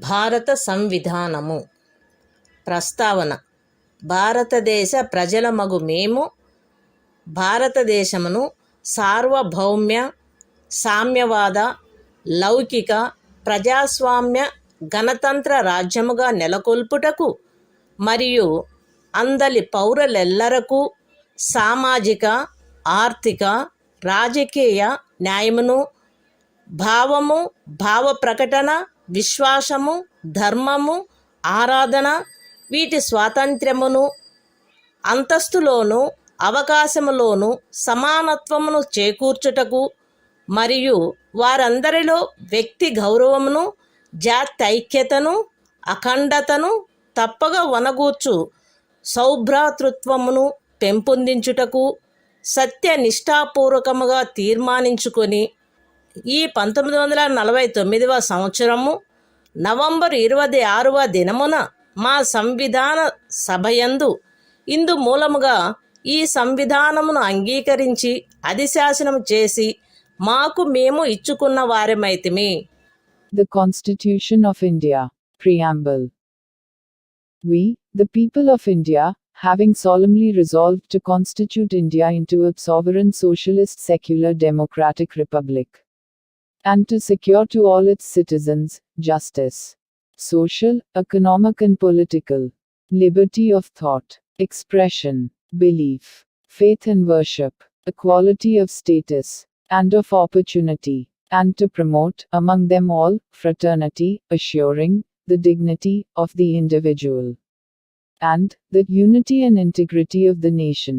భారత సంవిధానము ప్రస్తావన. భారతదేశ ప్రజలమగు మేము భారతదేశమును సార్వభౌమ్య, సామ్యవాద, లౌకిక, ప్రజాస్వామ్య, గణతంత్ర రాజ్యముగా నెలకొల్పుటకు మరియు అందలి పౌరులెల్లరకు సామాజిక, ఆర్థిక, రాజకీయ న్యాయమును, భావము, భావ ప్రకటన, విశ్వాసము, ధర్మము, ఆరాధన వీటి స్వాతంత్ర్యమును, అంతస్తులోను అవకాశములోను సమానత్వమును చేకూర్చుటకు మరియు వారందరిలో వ్యక్తి గౌరవమును, జాత్యైక్యతను, అఖండతను తప్పక వనగూర్చు సౌభ్రాతృత్వమును పెంపొందించుటకు సత్యనిష్టాపూర్వకముగా తీర్మానించుకొని ఈ 1949వ సంవత్సరము నవంబర్ 26వ దినమున మా సంవిధాన సభయందు ఇందు మూలముగా ఈ సంవిధానమును అంగీకరించి అధిశాసనము చేసి మాకు మేము ఇచ్చుకున్న వారమైతిమి. The Constitution of India. Preamble. We, the people of India, having solemnly resolved to constitute India into a sovereign socialist secular democratic republic, and to secure to all its citizens justice, social, economic and political, liberty of thought, expression, belief, faith and worship, equality of status and of opportunity, and to promote among them all fraternity, assuring the dignity of the individual and the unity and integrity of the nation.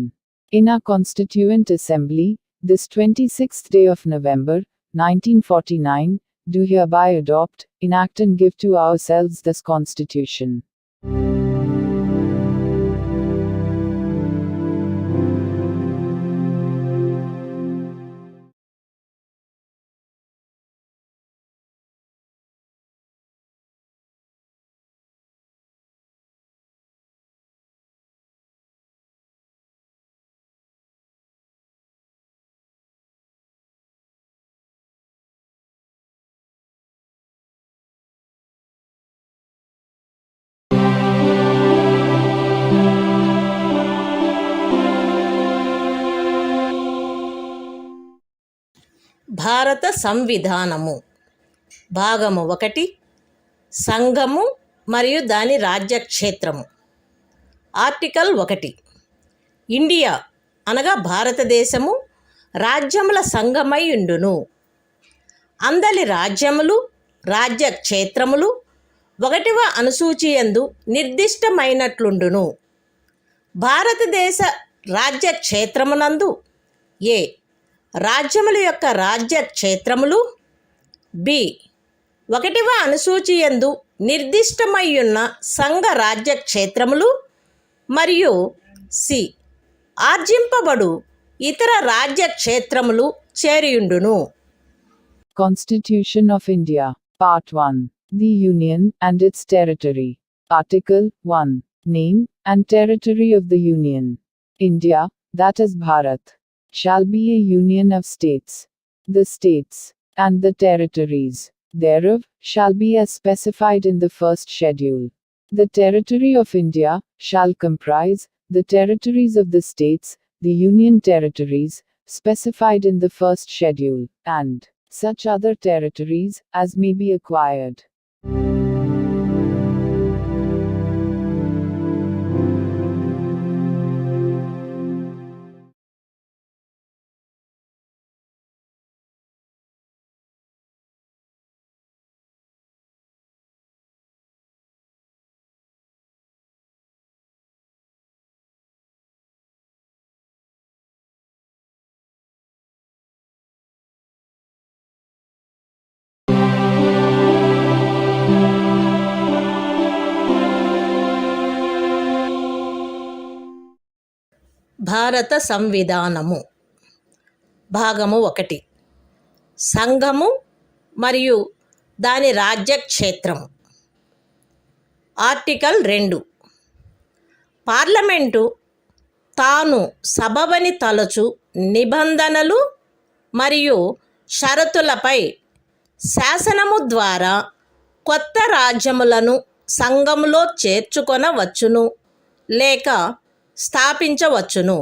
In our Constituent Assembly, this 26th day of November, 1949, do hereby adopt, enact and give to ourselves this Constitution. భారత సంవిధానము భాగము 1 సంఘము మరియు దాని రాజ్యక్షేత్రము. Article 1. India అనగా భారతదేశము రాజ్యముల సంఘమై ఉండును. అందలి రాజ్యములు, రాజ్యక్షేత్రములు 1వ అనుసూచియందు నిర్దిష్టమైనట్లుండును. భారతదేశ రాజ్యక్షేత్రమునందు ఏ రాజ్యముల యొక్క రాజ్యక్షేత్రములు, బి 1వ అనుసూచియందు నిర్దిష్టమయ్యున్న సంఘ రాజ్యక్షేత్రములు మరియు సి ఆర్జింపబడు ఇతర రాజ్యక్షేత్రములు చేరియుండును. Constitution of India. Part 1. The Union and its territory. Article 1. Name and territory of the Union. India, that is Bharat, shall be a union of states. The states, and the territories, thereof, shall be as specified in the first schedule. The territory of India shall comprise the territories of the states, the union territories, specified in the first schedule, and such other territories as may be acquired. భారత సంవిధానము భాగము 1 సంఘము మరియు దాని రాజ్యక్షేత్రము. Article 2. Parliament తాను సబబని తలచు నిబంధనలు మరియు షరతులపై శాసనము ద్వారా కొత్త రాజ్యములను సంఘములో చేర్చుకొనవచ్చును లేక స్థాపించవచ్చును.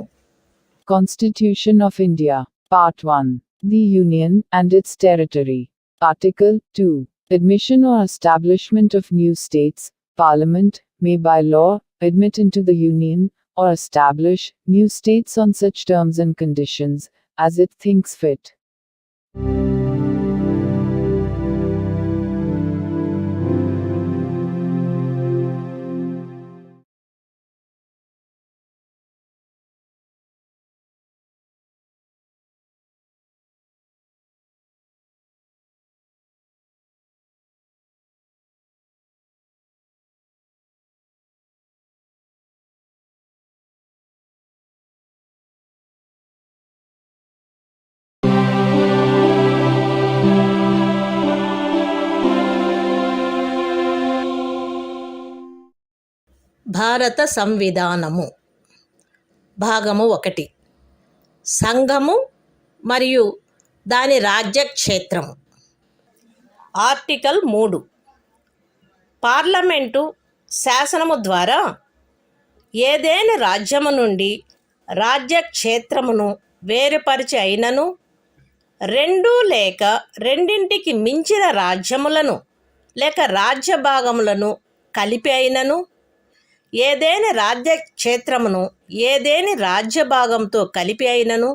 Constitution of India. Part 1. The Union and its territory. Article 2. Admission or establishment of new states. Parliament may by law admit into the Union or establish new states on such terms and conditions as it thinks fit. భారత సంవిధానము భాగము 1. సంఘము మరియు దాని రాజ్యక్షేత్రము. Article 3. Parliament శాసనము ద్వారా ఏదైనా రాజ్యము నుండి రాజ్యక్షేత్రమును వేరుపరిచి అయినను 2 లేక రెండింటికి మించిన రాజ్యములను లేక రాజ్య భాగములను కలిపి అయినను ఏదేని రాజ్యక్షేత్రమును ఏదేని రాజ్య భాగంతో కలిపి అయినను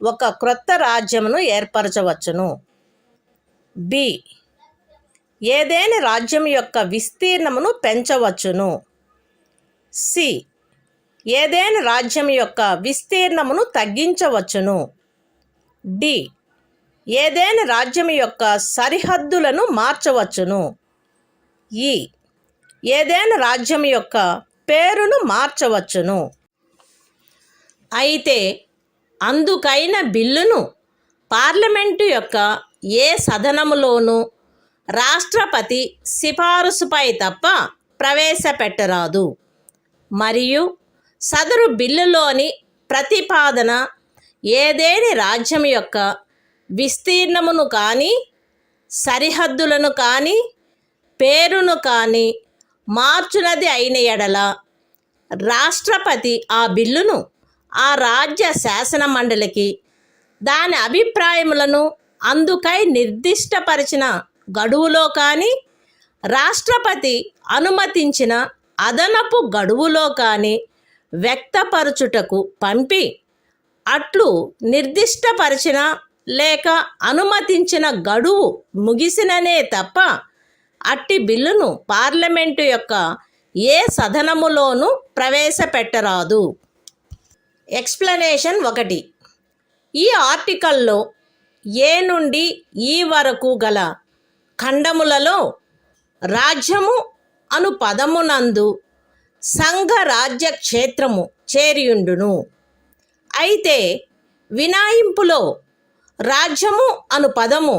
ఒక క్రొత్త రాజ్యమును ఏర్పరచవచ్చును. బి. ఏదేని రాజ్యం యొక్క విస్తీర్ణమును పెంచవచ్చును. సి. ఏదేని రాజ్యం యొక్క విస్తీర్ణమును తగ్గించవచ్చును. డి. ఏదేని రాజ్యం యొక్క సరిహద్దులను మార్చవచ్చును. ఈ. ఏదైనా రాజ్యం యొక్క పేరును మార్చవచ్చును. అయితే అందుకైన బిల్లును పార్లమెంటు యొక్క ఏ సదనములోనూ రాష్ట్రపతి సిఫారసుపై తప్ప ప్రవేశపెట్టరాదు. మరియు సదరు బిల్లులోని ప్రతిపాదన ఏదేని రాజ్యం యొక్క విస్తీర్ణమును కానీ సరిహద్దులను కానీ పేరును కానీ మార్చునది అయిన ఎడల రాష్ట్రపతి ఆ బిల్లును ఆ రాజ్య శాసన మండలికి దాని అభిప్రాయములను అందుకై నిర్దిష్టపరిచిన గడువులో కానీ రాష్ట్రపతి అనుమతించిన అదనపు గడువులో కానీ వ్యక్తపరచుటకు పంపి అట్లు నిర్దిష్టపరిచిన లేక అనుమతించిన గడువు ముగిసిననే తప్ప అట్టి బిల్లును పార్లమెంటు యొక్క ఏ సదనములోనూ ప్రవేశపెట్టరాదు. ఎక్స్ప్లనేషన్ 1. ఈ ఆర్టికల్లో ఏ నుండి ఈ వరకు గల ఖండములలో రాజ్యము అను పదమునందు సంఘ రాజ్య క్షేత్రము చేరియుండును. అయితే వినాయింపులో రాజ్యము అను పదము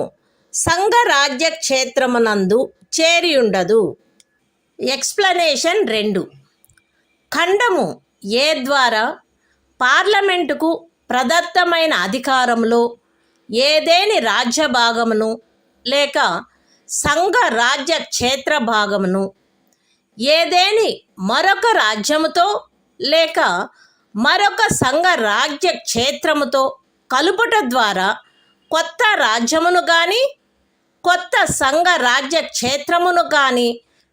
సంఘ రాజ్య క్షేత్రమునందు చేరియుండదు. ఎక్స్ప్లనేషన్ 2. ఖండము ఏ ద్వారా పార్లమెంటుకు ప్రదత్తమైన అధికారంలో ఏదేని రాజ్య భాగమును లేక సంఘ రాజ్య క్షేత్ర భాగమును ఏదేని మరొక రాజ్యముతో లేక మరొక సంఘ రాజ్య క్షేత్రముతో కలుపుట ద్వారా కొత్త రాజ్యమును కానీ కొత్త సంఘ రాజ్య క్షేత్రమును కానీ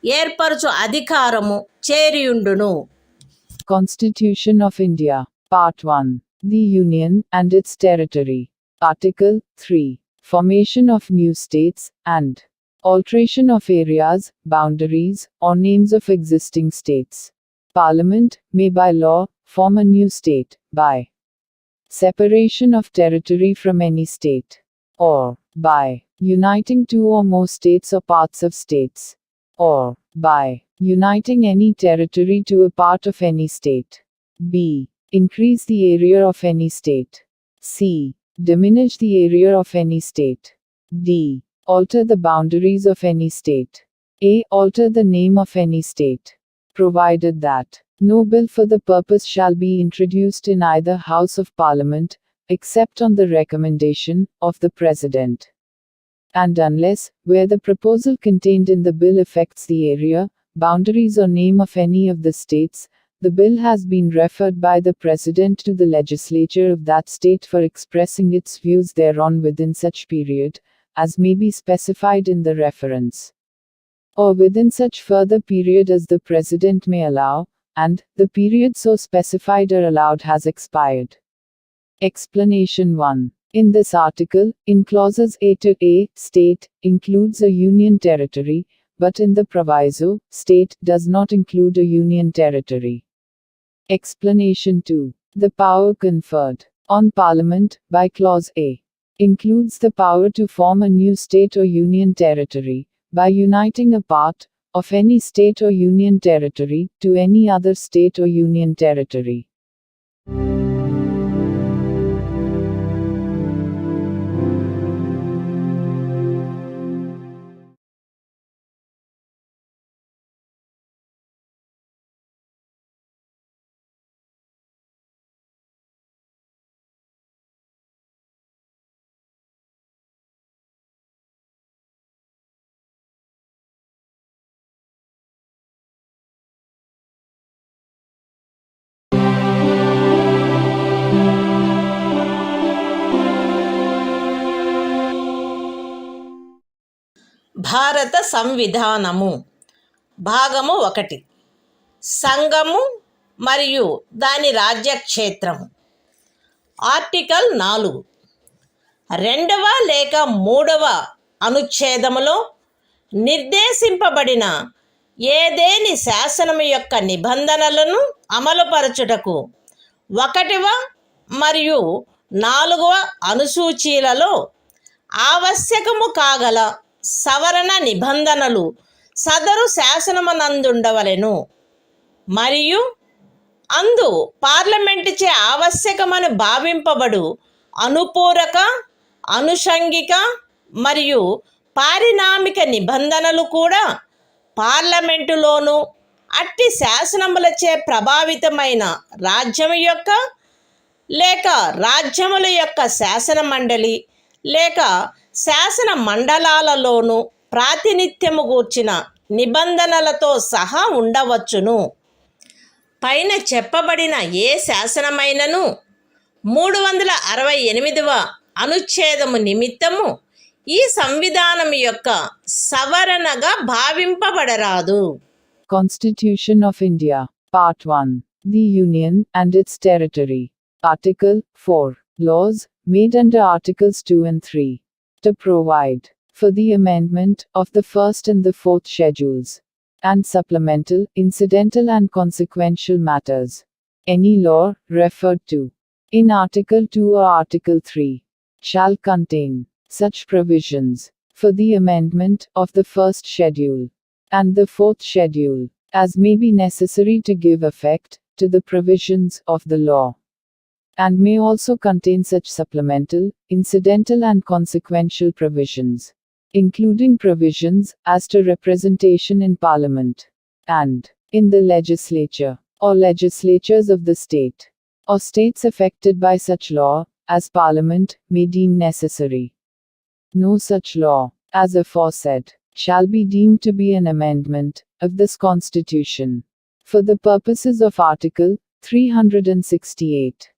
ఏర్పరచు అధికారము చేరియుండును. Constitution of India. Part 1. The Union and its territory. Article 3. Formation of new states and alteration of areas, boundaries, or names of existing states. Parliament may by law form a new state by separation of territory from any state, or by uniting two or more states or parts of states, or by uniting any territory to a part of any state. B. Increase the area of any state. C. Diminish the area of any state. D. Alter the boundaries of any state. A. Alter the name of any state. Provided that no bill for the purpose shall be introduced in either House of Parliament, except on the recommendation of the President. and unless, where the proposal contained in the bill affects the area, boundaries or name of any of the states, the bill has been referred by the President to the legislature of that state for expressing its views thereon within such period, as may be specified in the reference, or within such further period as the President may allow, and, the period so specified or allowed has expired. Explanation 1. In this article, in clauses A to A, state includes a union territory, but in the proviso, state does not include a union territory. Explanation 2. The power conferred on Parliament by Clause A includes the power to form a new state or union territory by uniting a part of any state or union territory to any other state or union territory. భారత సంవిధానము భాగము 1. సంఘము మరియు దాని రాజ్యక్షేత్రము. Article 4. 2వ లేక 3వ అనుచ్ఛేదములో నిర్దేశింపబడిన ఏదేని శాసనము యొక్క నిబంధనలను అమలుపరచుటకు 1వ మరియు 4వ అనుసూచీలలో ఆవశ్యకము కాగల సవరణ నిబంధనలు సదరు శాసనమునందుండవలెను మరియు అందు పార్లమెంటుచే ఆవశ్యకమని భావింపబడు అనుపూరక, అనుషంగిక మరియు పారిణామిక నిబంధనలు కూడా పార్లమెంటులోను అట్టి శాసనములచే ప్రభావితమైన రాజ్యము యొక్క లేక రాజ్యముల యొక్క శాసన మండలి లేక శాసన మండలాలలోనూ ప్రాతినిధ్యము గూర్చిన నిబంధనలతో సహా ఉండవచ్చును. పైన చెప్పబడిన ఏ శాసనమైనను 368వ అనుచ్ఛేదము నిమిత్తము ఈ సంవిధానం యొక్క సవరణగా భావింపబడరాదు. Constitution of India, Part 1. The Union and its Territory. Article 4. Laws made under Articles 2 and 3. To provide for the amendment of the first and the fourth schedules, and supplemental, incidental and consequential matters. Any law referred to in Article 2 or Article 3 shall contain such provisions for the amendment of the first schedule and the fourth schedule as may be necessary to give effect to the provisions of the law, and may also contain such supplemental, incidental and consequential provisions, including provisions as to representation in Parliament, and in the legislature, or legislatures of the state, or states affected by such law, as Parliament may deem necessary. No such law, as aforesaid, shall be deemed to be an amendment of this Constitution, for the purposes of Article 368.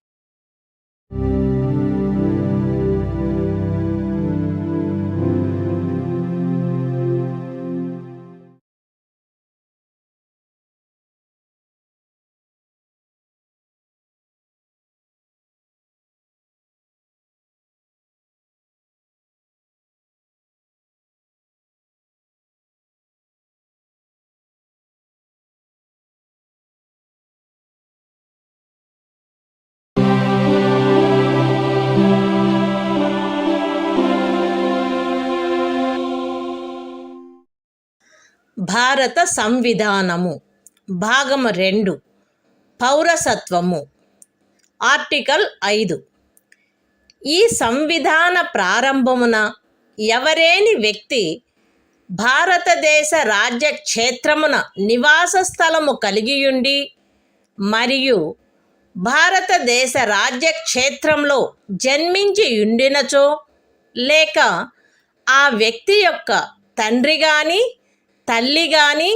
భారత సంవిధానము భాగము 2. పౌరసత్వము. Article 5. ఈ సంవిధాన ప్రారంభమున ఎవరేని వ్యక్తి భారతదేశ రాజ్య క్షేత్రమున నివాస స్థలము కలిగియుండి మరియు భారతదేశ రాజ్య క్షేత్రంలో జన్మించి ఉండినచో లేక ఆ వ్యక్తి యొక్క తండ్రి గాని తల్లి గాని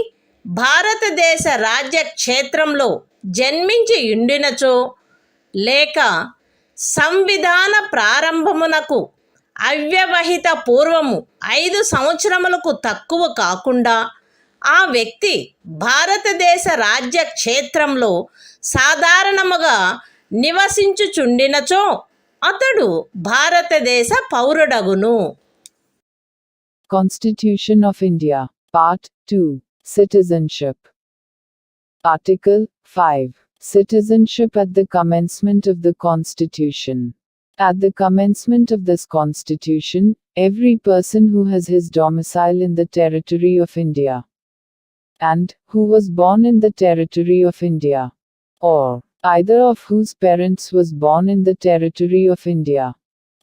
భారతదేశ రాజ్య క్షేత్రంలో జన్మించి ఉండినచో లేక సంవిధాన ప్రారంభమునకు అవ్యవహిత పూర్వము 5 సంవత్సరములకు తక్కువ కాకుండా ఆ వ్యక్తి భారతదేశ రాజ్య క్షేత్రంలో సాధారణముగా నివసించుచుండినచో అతడు భారతదేశ పౌరుడగును. Constitution of India, Part 2, Citizenship. Article 5. Citizenship at the commencement of the Constitution. At the commencement of this Constitution, every person who has his domicile in the territory of India, and who was born in the territory of India, or either of whose parents was born in the territory of India,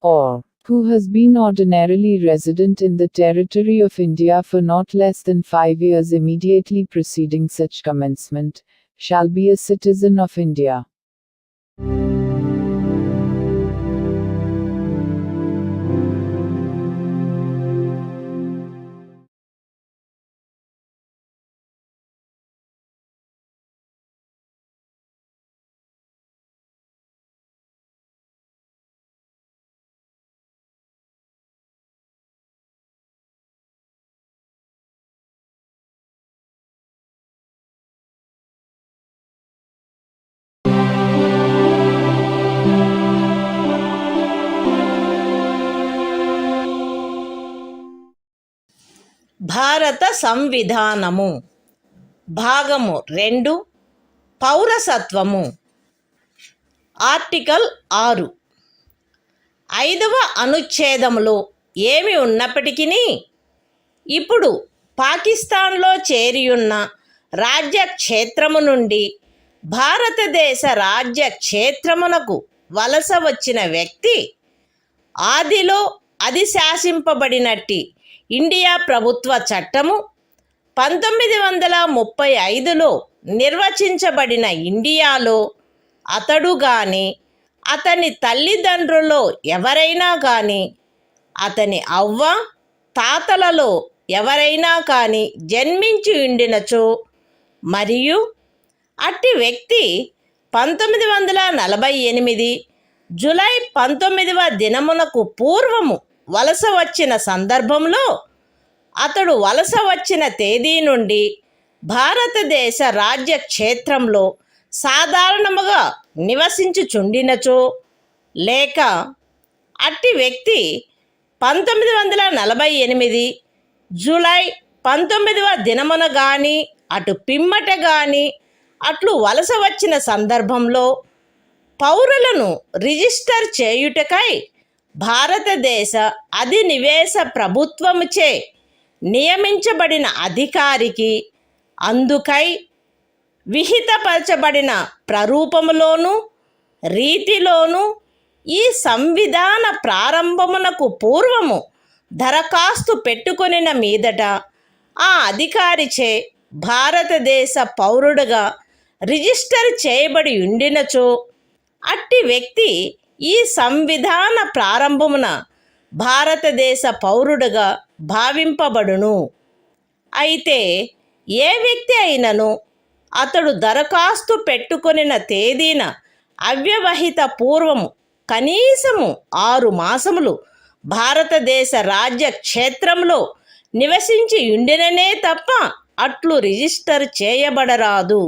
or who has been ordinarily resident in the territory of India for not less than 5 years immediately preceding such commencement, shall be a citizen of India. భారత సంవిధానము భాగము 2 పౌరసత్వము. Article 6. 5వ అనుచ్ఛేదములో ఏమి ఉన్నప్పటికీ ఇప్పుడు పాకిస్తాన్లో చేరియున్న రాజ్య క్షేత్రము నుండి భారతదేశ రాజ్య క్షేత్రమునకు వలస వచ్చిన వ్యక్తి ఆదిలో అది శాసింపబడినట్టి ఇండియా ప్రభుత్వ చట్టము 1935లో నిర్వచించబడిన ఇండియాలో అతడు గాని అతని తల్లిదండ్రుల్లో ఎవరైనా కానీ అతని అవ్వ తాతలలో ఎవరైనా కానీ జన్మించి ఉండినచో మరియు అట్టి వ్యక్తి 1948 జూలై 19వ దినమునకు పూర్వము వలస వచ్చిన సందర్భంలో అతడు వలస వచ్చిన తేదీ నుండి భారతదేశ రాజ్య క్షేత్రంలో సాధారణముగా నివసించుచుండినచో లేక అట్టి వ్యక్తి 1948 జూలై 19వ దినమున గాని అటు పిమ్మట గాని అట్లు వలస వచ్చిన సందర్భంలో పౌరులను రిజిస్టర్ చేయుటకై భారతదేశ అధినివేశ ప్రభుత్వముచే నియమించబడిన అధికారికి అందుకై విహితపరచబడిన ప్రరూపములోను రీతిలోను ఈ సంవిధాన ప్రారంభమునకు పూర్వము దరఖాస్తు పెట్టుకొనిన మీదట ఆ అధికారిచే భారతదేశ పౌరుడుగా రిజిస్టర్ చేయబడి ఉండినచో అట్టి వ్యక్తి ఈ సంవిధాన ప్రారంభమున భారతదేశ పౌరుడుగా భావింపబడును. అయితే ఏ వ్యక్తి అయినను అతడు దరఖాస్తు పెట్టుకొనిన తేదీన అవ్యవహిత పూర్వము కనీసము 6 మాసములు భారతదేశ రాజ్య క్షేత్రంలో నివసించి ఉండిననే తప్ప అట్లు register చేయబడరాదు.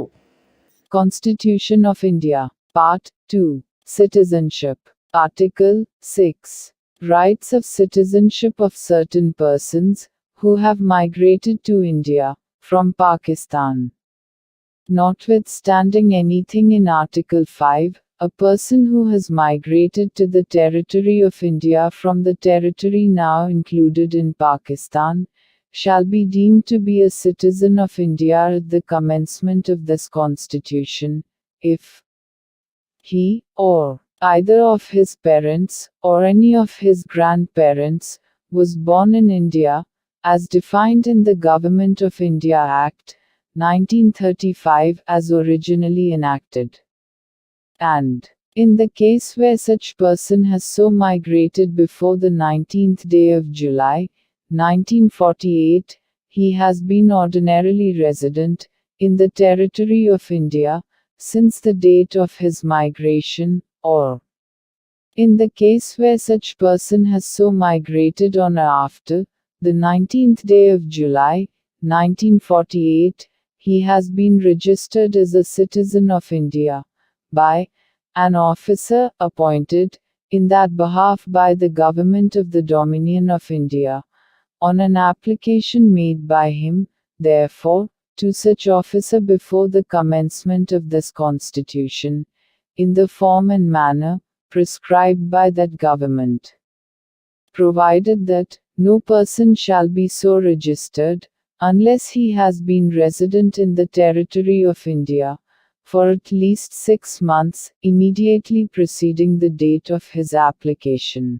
Constitution of India, Part 2, Citizenship. Article 6. Rights of citizenship of certain persons who have migrated to India from Pakistan. Notwithstanding anything in Article 5, a person who has migrated to the territory of India from the territory now included in Pakistan shall be deemed to be a citizen of India at the commencement of this Constitution, if he, or either of his parents, or any of his grandparents, was born in India, as defined in the Government of India Act, 1935 as originally enacted. And, in the case where such person has so migrated before the 19th day of July, 1948, he has been ordinarily resident in the territory of India since the date of his migration, or in the case where such person has so migrated on or after the 19th day of July, 1948, he has been registered as a citizen of India by an officer appointed in that behalf by the Government of the Dominion of India, on an application made by him, therefore, to such officer before the commencement of this Constitution, in the form and manner prescribed by that government. Provided that no person shall be so registered, unless he has been resident in the territory of India for at least 6 months immediately preceding the date of his application.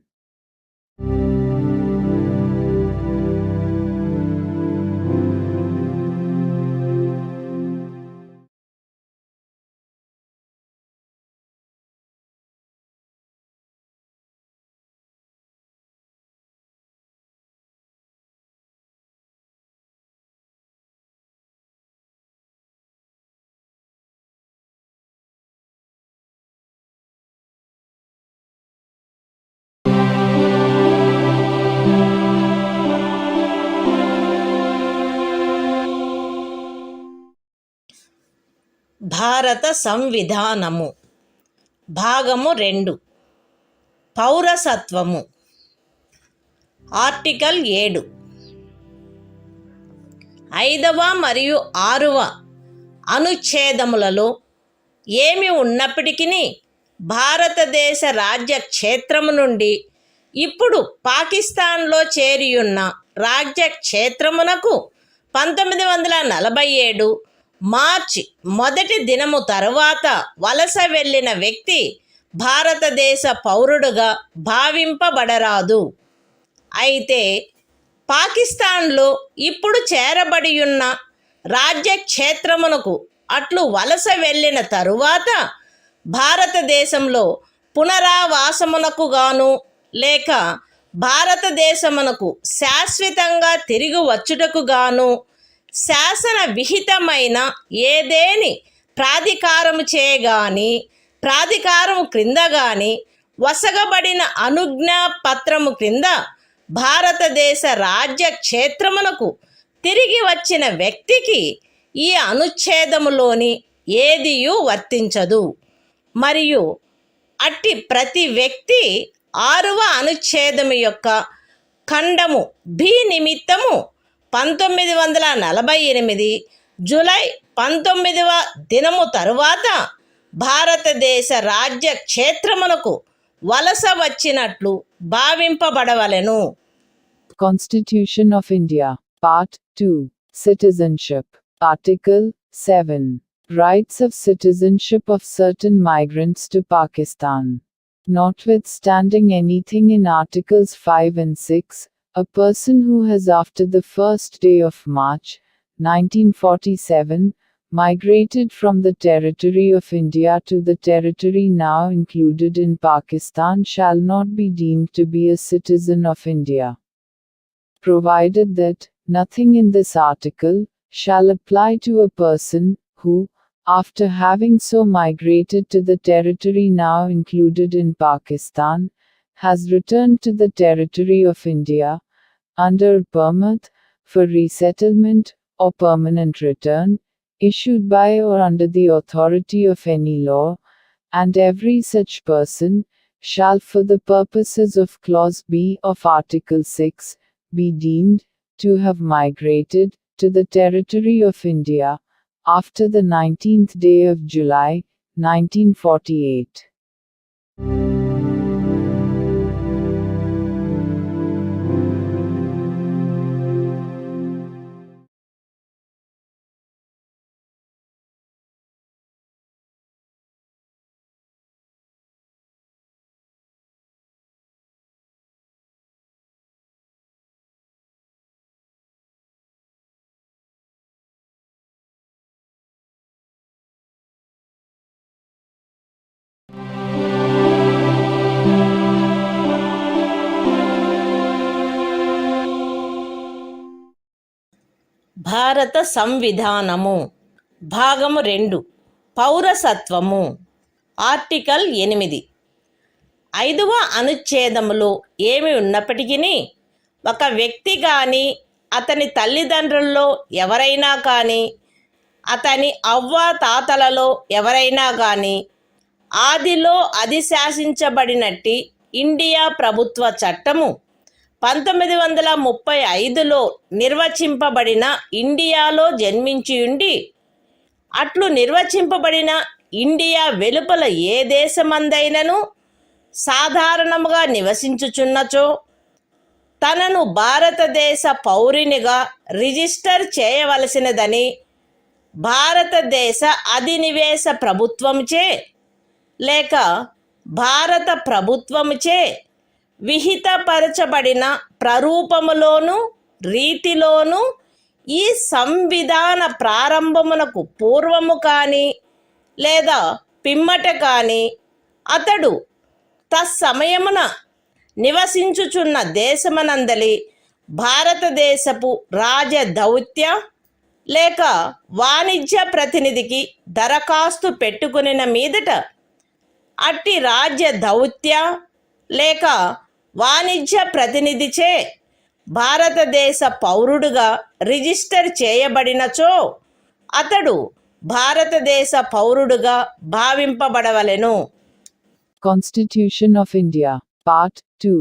భారత సంవిధానము భాగము 2 పౌరసత్వము article 7 5వ మరియు 6వ అనుచ్ఛేదములలో ఏమి ఉన్నప్పటికీ భారతదేశ రాజ్య క్షేత్రము నుండి ఇప్పుడు పాకిస్తాన్లో చేరియున్న రాజ్య క్షేత్రమునకు 1947 మార్చి 1 దినము తరువాత వలస వెళ్ళిన వ్యక్తి భారతదేశ పౌరుడుగా భావింపబడరాదు. అయితే పాకిస్తాన్లో ఇప్పుడు చేరబడియున్న రాజ్య క్షేత్రమునకు అట్లు వలస వెళ్ళిన తరువాత భారతదేశంలో పునరావాసమునకు గాను లేక భారతదేశమునకు శాశ్వతంగా తిరిగి వచ్చుటకు గాను శాసన విహితమైన ఏదేని ప్రాధికారము చేయగాని ప్రాధికారము క్రింద గాని వసగబడిన అనుజ్ఞా పత్రము క్రింద భారతదేశ రాజ్య క్షేత్రమునకు తిరిగి వచ్చిన వ్యక్తికి ఈ అనుచ్ఛేదములోని ఏదియూ వర్తించదు. మరియు అట్టి ప్రతి వ్యక్తి 6వ అనుచ్ఛేదము యొక్క ఖండము బి నిమిత్తము 1948 జూలై 19వ దినము తరువాత భారతదేశ రాజ్య క్షేత్రమునకు వలస వచ్చినట్లు భావింపబడవలెను. Constitution of India, Part 2, Citizenship, Article 7, Rights of citizenship of certain migrants to Pakistan. Notwithstanding anything in Articles 5 and 6, a person who has after the first day of March, 1947, migrated from the territory of India to the territory now included in Pakistan shall not be deemed to be a citizen of India. Provided that nothing in this article shall apply to a person who, after having so migrated to the territory now included in Pakistan, has returned to the territory of India, under a permit for resettlement or permanent return, issued by or under the authority of any law, and every such person shall for the purposes of Clause B of Article 6, be deemed to have migrated to the territory of India after the 19th day of July, 1948. భారత సంవిధానము భాగము 2 పౌరసత్వము article 8 ఐదవ అనుచ్ఛేదములో ఏమి ఉన్నప్పటికీ ఒక వ్యక్తి కానీ అతని తల్లిదండ్రుల్లో ఎవరైనా కానీ అతని అవ్వ తాతలలో ఎవరైనా కానీ ఆదిలో అధిశాసించబడినట్టి ఇండియా ప్రభుత్వ చట్టము 1935లో నిర్వచింపబడిన ఇండియాలో జన్మించి ఉండి అట్లు నిర్వచింపబడిన ఇండియా వెలుపల ఏ దేశమందైనను సాధారణముగా నివసించుచున్నచో తనను భారతదేశ పౌరునిగా రిజిస్టర్ చేయవలసినదని భారతదేశ అధినివేశ ప్రభుత్వముచే లేక భారత ప్రభుత్వముచే విహితపరచబడిన ప్రరూపములోను రీతిలోను ఈ సంవిధాన ప్రారంభమునకు పూర్వము కానీ లేదా పిమ్మట కానీ అతడు తత్సమయమున నివసించుచున్న దేశమనందలి భారతదేశపు రాజదౌత్య లేక వాణిజ్య ప్రతినిధికి దరఖాస్తు పెట్టుకునిన మీదట అట్టి రాజ్య దౌత్య లేక వాణిజ్య ప్రతినిధిచే భారతదేశ పౌరుడుగా రిజిస్టర్ చేయబడినచో అతడు భారతదేశ పౌరుడుగా భావింపబడవలెను. Constitution of India, Part 2,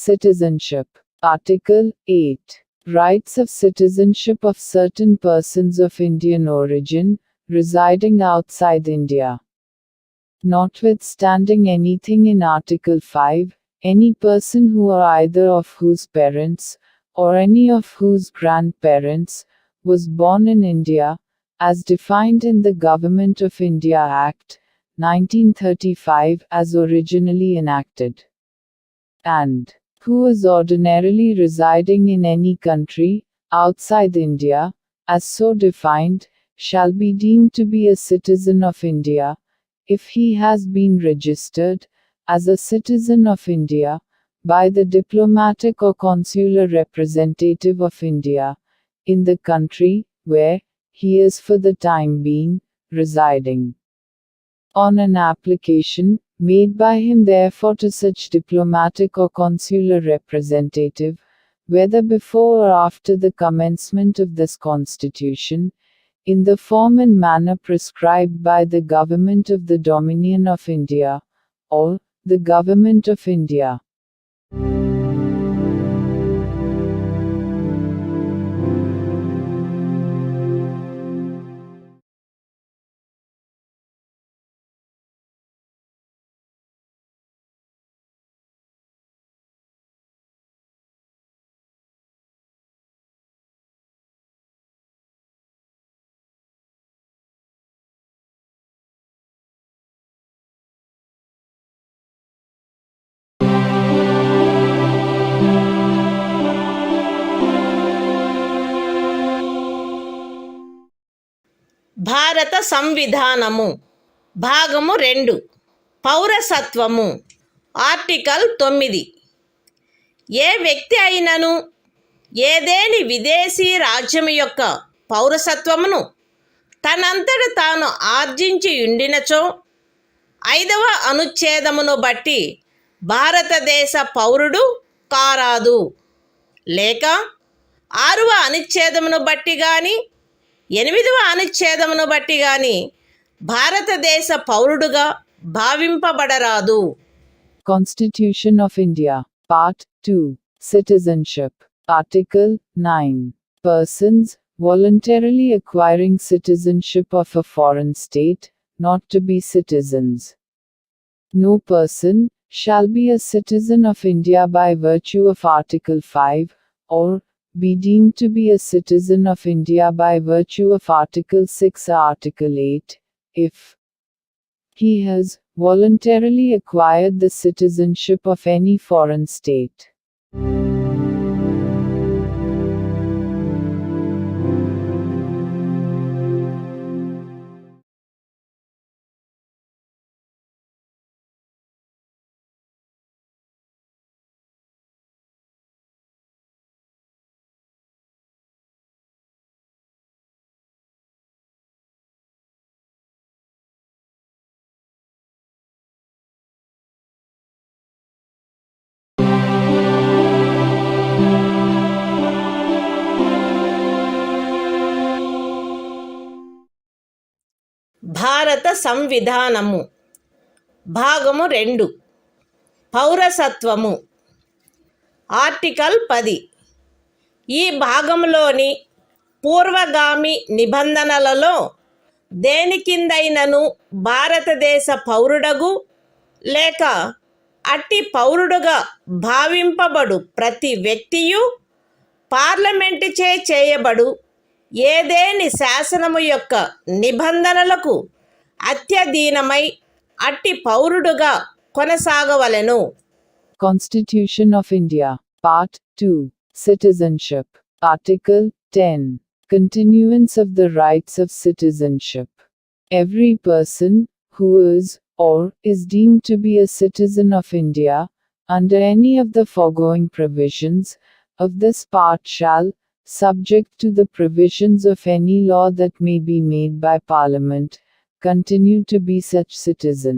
Citizenship, Article 8. Rights of citizenship of certain persons of Indian origin, residing outside India. Notwithstanding anything in Article 5, any person who or either of whose parents, or any of whose grandparents, was born in India, as defined in the Government of India Act, 1935 as originally enacted, and who is ordinarily residing in any country, outside India, as so defined, shall be deemed to be a citizen of India, if he has been registered, as a citizen of India, by the diplomatic or consular representative of India, in the country, where, he is for the time being, residing. On an application, made by him therefore to such diplomatic or consular representative, whether before or after the commencement of this Constitution, in the form and manner prescribed by the Government of the Dominion of India, or, the Government of India. భారత సంవిధానము భాగము 2 పౌరసత్వము article 9 ఏ వ్యక్తి అయినను ఏదేని విదేశీ రాజ్యము యొక్క పౌరసత్వమును తనంతట తాను ఆర్జించి ఉండినచో 5వ అనుచ్ఛేదమును బట్టి భారతదేశ పౌరుడు కారాదు, లేక 6వ అనుచ్ఛేదమును బట్టి గాని 8వ అనుచ్ఛేదమును బట్టి గాని భారతదేశ పౌరుడుగా భావింపబడరాదు. Constitution of India, Part 2, Citizenship, Article 9. Persons, voluntarily acquiring citizenship of a foreign state, not to be citizens. No person shall be a citizen of India by virtue of Article 5, or be deemed to be a citizen of India by virtue of Article 6 or Article 8, if he has voluntarily acquired the citizenship of any foreign state. భారత సంవిధానము భాగము 2 పౌరసత్వము article 10 ఈ భాగంలోని పూర్వగామి నిబంధనలలో దేని కిందైనను భారతదేశ పౌరుడగు లేక అట్టి పౌరుడుగా భావింపబడు ప్రతి వ్యక్తియు పార్లమెంటుచే చేయబడు ఏదేని శాసనము యొక్క నిబంధనలకు అత్యధీనమై అట్టి పౌరుడుగా కొనసాగవలెను. Constitution of India, Part 2, Citizenship, Article 10, Continuance of the Rights of Citizenship. Every person, who is, or is deemed to be a citizen of India, under any of the foregoing provisions of this part shall, subject to the provisions of any law that may be made by Parliament, continue to be such citizen.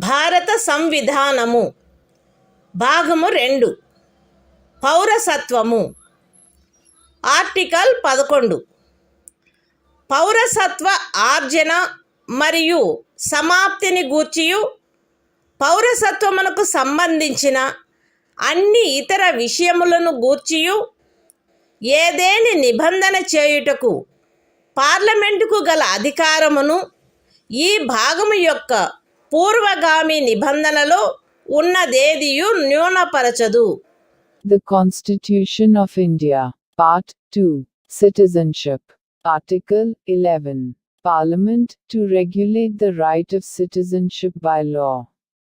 భారత సంవిధానము భాగము 2 పౌరసత్వము article 11 పౌరసత్వ ఆర్జన మరియు సమాప్తిని గూర్చియు పౌరసత్వమునకు సంబంధించిన అన్ని ఇతర విషయములను గూర్చియు ఏదేని నిబంధన చేయుటకు పార్లమెంటుకు గల అధికారమును ఈ భాగము యొక్క పూర్వగామి నిబంధనలో ఉన్నదేదియు న్యూనపరచదు. The Constitution of India, Part 2, Citizenship, Article 11, Parliament, to regulate the right of citizenship by law.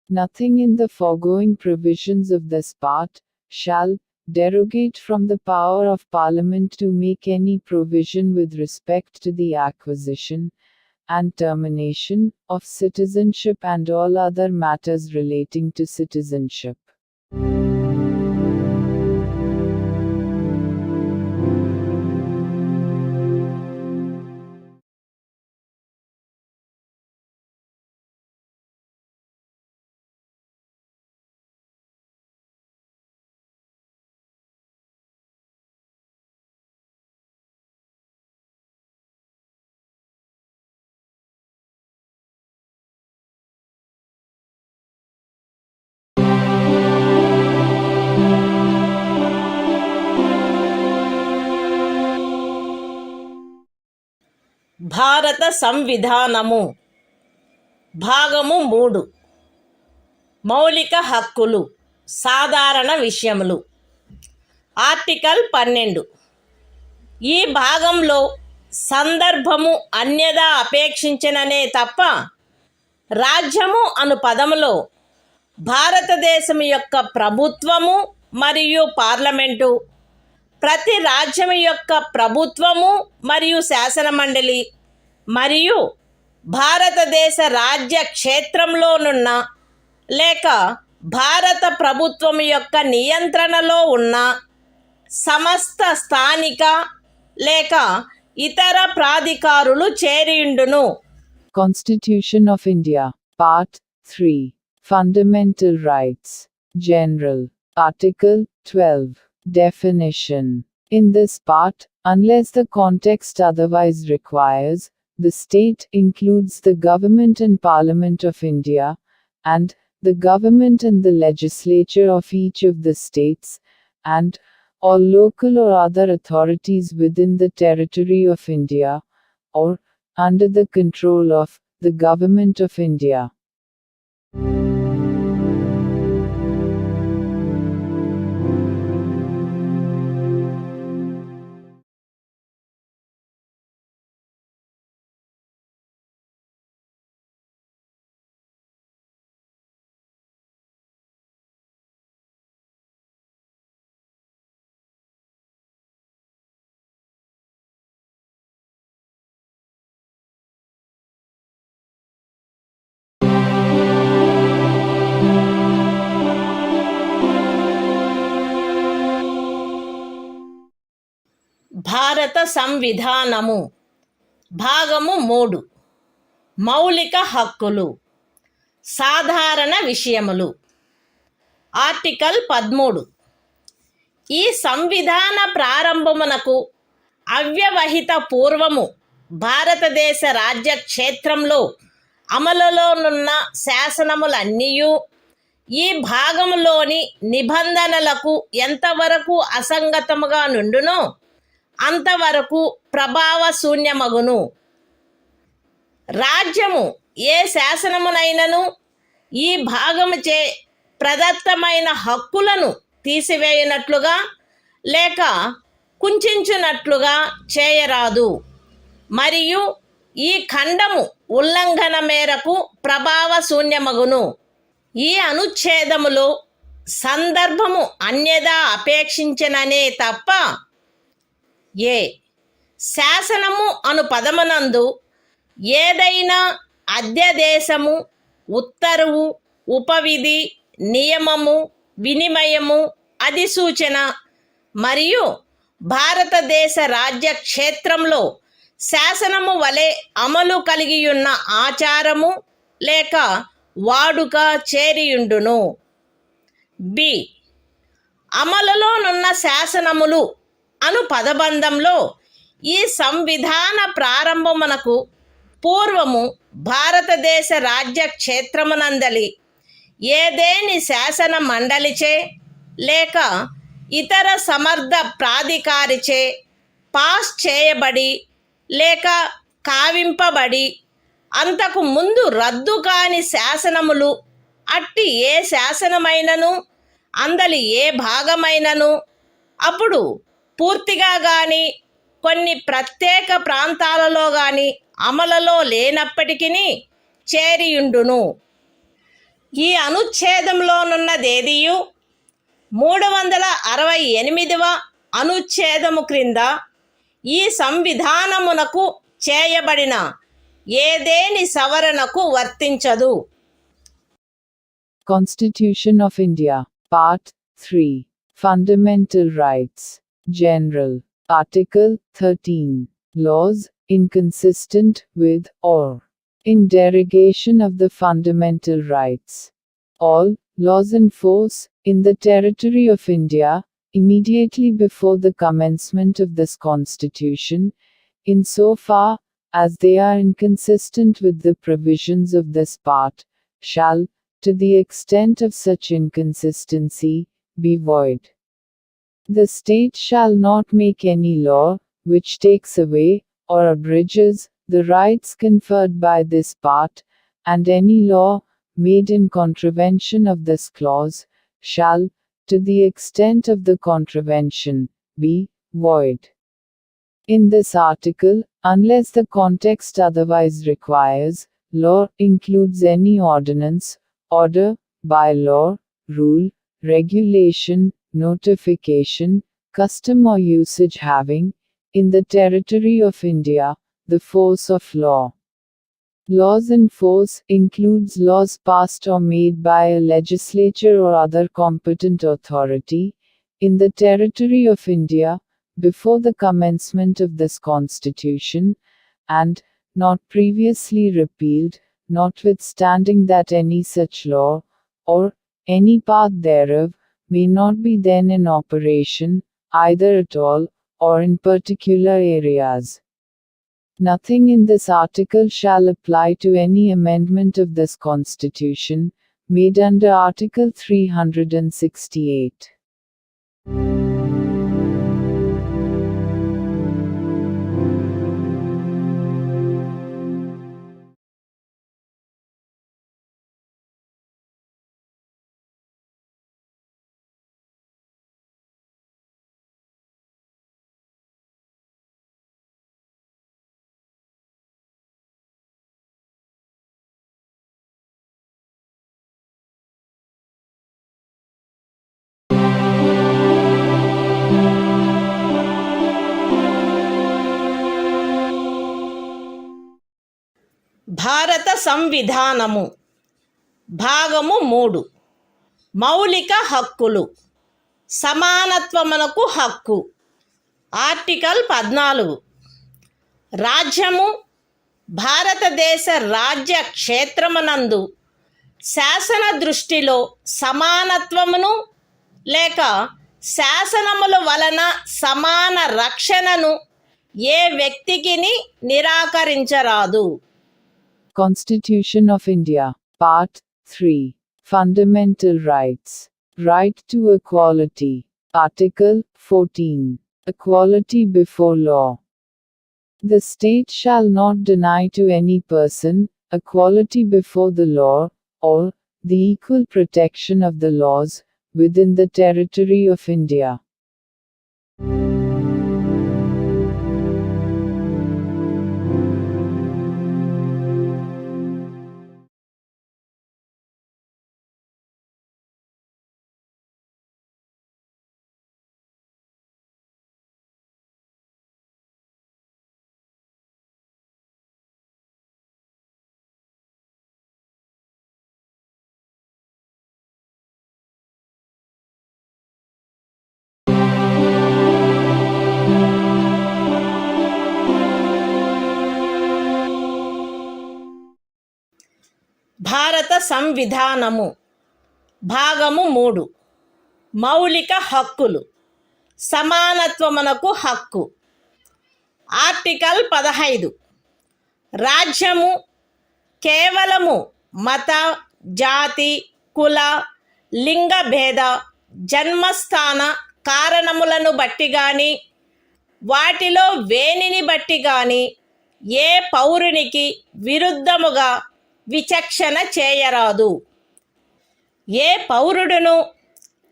Nothing in the foregoing provisions of this part shall derogate from the power of Parliament to make any provision with respect to the acquisition and termination of citizenship and all other matters relating to citizenship. భారత సంవిధానము భాగము 3 మౌలిక హక్కులు సాధారణ విషయములు article 12 ఈ భాగంలో సందర్భము అన్యదా అపేక్షించిననే తప్ప రాజ్యము అను పదములో భారతదేశం యొక్క ప్రభుత్వము మరియు పార్లమెంటు ప్రతి రాజ్యం యొక్క ప్రభుత్వము మరియు శాసనమండలి మరియు భారతదేశ రాజ్య క్షేత్రంలోనున్న లేక భారత ప్రభుత్వం యొక్క నియంత్రణలో ఉన్న సమస్త స్థానిక లేక ఇతర ప్రాధికారులు చేరియుండును. Constitution of India, Part 3, Fundamental Rights, General, Article 12, Definition. In this part, unless the context otherwise requires, the state includes the government and Parliament of India, and the government and the legislature of each of the states, and all local or other authorities within the territory of India, or under the control of the Government of India. భారత సంవిధానము భాగము 3 మౌలిక హక్కులు సాధారణ విషయములు article 13 ఈ సంవిధాన ప్రారంభమునకు అవ్యవహిత పూర్వము భారతదేశ రాజ్య క్షేత్రంలో అమలులోనున్న శాసనములన్నీయు ఈ భాగములోని నిబంధనలకు ఎంతవరకు అసంగతముగా నుండునో అంతవరకు ప్రభావశూన్యమగును. రాజ్యము ఏ శాసనమునైనను ఈ భాగముచే ప్రదత్తమైన హక్కులను తీసివేయునట్లుగా లేక కుంచునట్లుగా చేయరాదు మరియు ఈ ఖండము ఉల్లంఘన మేరకు ప్రభావశూన్యమగును. ఈ అనుచ్ఛేదములో సందర్భము అన్యదా అపేక్షించననే తప్ప ఏ శాసనము అను పదమునందు ఏదైనా అధ్యదేశము, ఉత్తర్వు, ఉపవిధి, నియమము, వినిమయము, అధిసూచన మరియు భారతదేశ రాజ్య క్షేత్రంలో శాసనము వలె అమలు కలిగియున్న ఆచారము లేక వాడుక చేరియుండును. బి అమలులోనున్న శాసనములు అను పదబంధంలో ఈ సంవిధాన ప్రారంభమునకు పూర్వము భారతదేశ రాజ్య క్షేత్రమునందలి ఏదేని శాసన మండలిచే లేక ఇతర సమర్థ ప్రాధికారిచే పాస్ చేయబడి లేక కావింపబడి అంతకు ముందు రద్దు కాని శాసనములు అట్టి ఏ శాసనమైనను అందలి ఏ భాగమైనను అప్పుడు పూర్తిగా కానీ కొన్ని ప్రత్యేక ప్రాంతాలలో కానీ అమలులో లేనప్పటికీ చేరియుండును. ఈ అనుచ్ఛేదంలోనున్నదేదియు 368వ అనుచ్ఛేదము క్రింద ఈ సంవిధానమునకు చేయబడిన ఏదేని సవరణకు వర్తించదు. Constitution of India, Part 3, Fundamental Rights, General, Article 13, Laws inconsistent with or in derogation of the fundamental rights. All laws in force in the territory of India immediately before the commencement of this Constitution, in so far as they are inconsistent with the provisions of this part, shall, to the extent of such inconsistency, be void. The state shall not make any law which takes away or abridges the rights conferred by this part, and any law made in contravention of this clause shall, to the extent of the contravention, be void. In this article, unless the context otherwise requires, law includes any ordinance, order, bylaw, rule, regulation, notification, custom or usage having, in the territory of India, the force of law. Laws in force includes laws passed or made by a legislature or other competent authority, in the territory of India, before the commencement of this Constitution, and, not previously repealed, notwithstanding that any such law, or any part thereof, may not be then in operation, either at all, or in particular areas. Nothing in this article shall apply to any amendment of this Constitution, made under Article 368. భారత సంవిధానము భాగము 3 మౌలిక హక్కులు సమానత్వమునకు హక్కు article 14 రాజ్యము భారతదేశ రాజ్య క్షేత్రమునందు శాసన దృష్టిలో సమానత్వమును లేక శాసనముల వలన సమాన రక్షణను ఏ వ్యక్తికిని నిరాకరించరాదు. Constitution of India, Part 3. Fundamental Rights. Right to equality. Article 14. Equality before law. The state shall not deny to any person equality before the law, or the equal protection of the laws within the territory of India. భారత సంవిధానము భాగము 3 మౌలిక హక్కులు సమానత్వమునకు హక్కు. Article 15 రాజ్యము కేవలము మత, జాతి, కుల, లింగ భేద, జన్మస్థాన కారణములను బట్టి గాని వాటిలో వేనిని బట్టి గాని ఏ పౌరునికి విరుద్ధముగా విచక్షణ చేయరాదు. ఏ పౌరుడును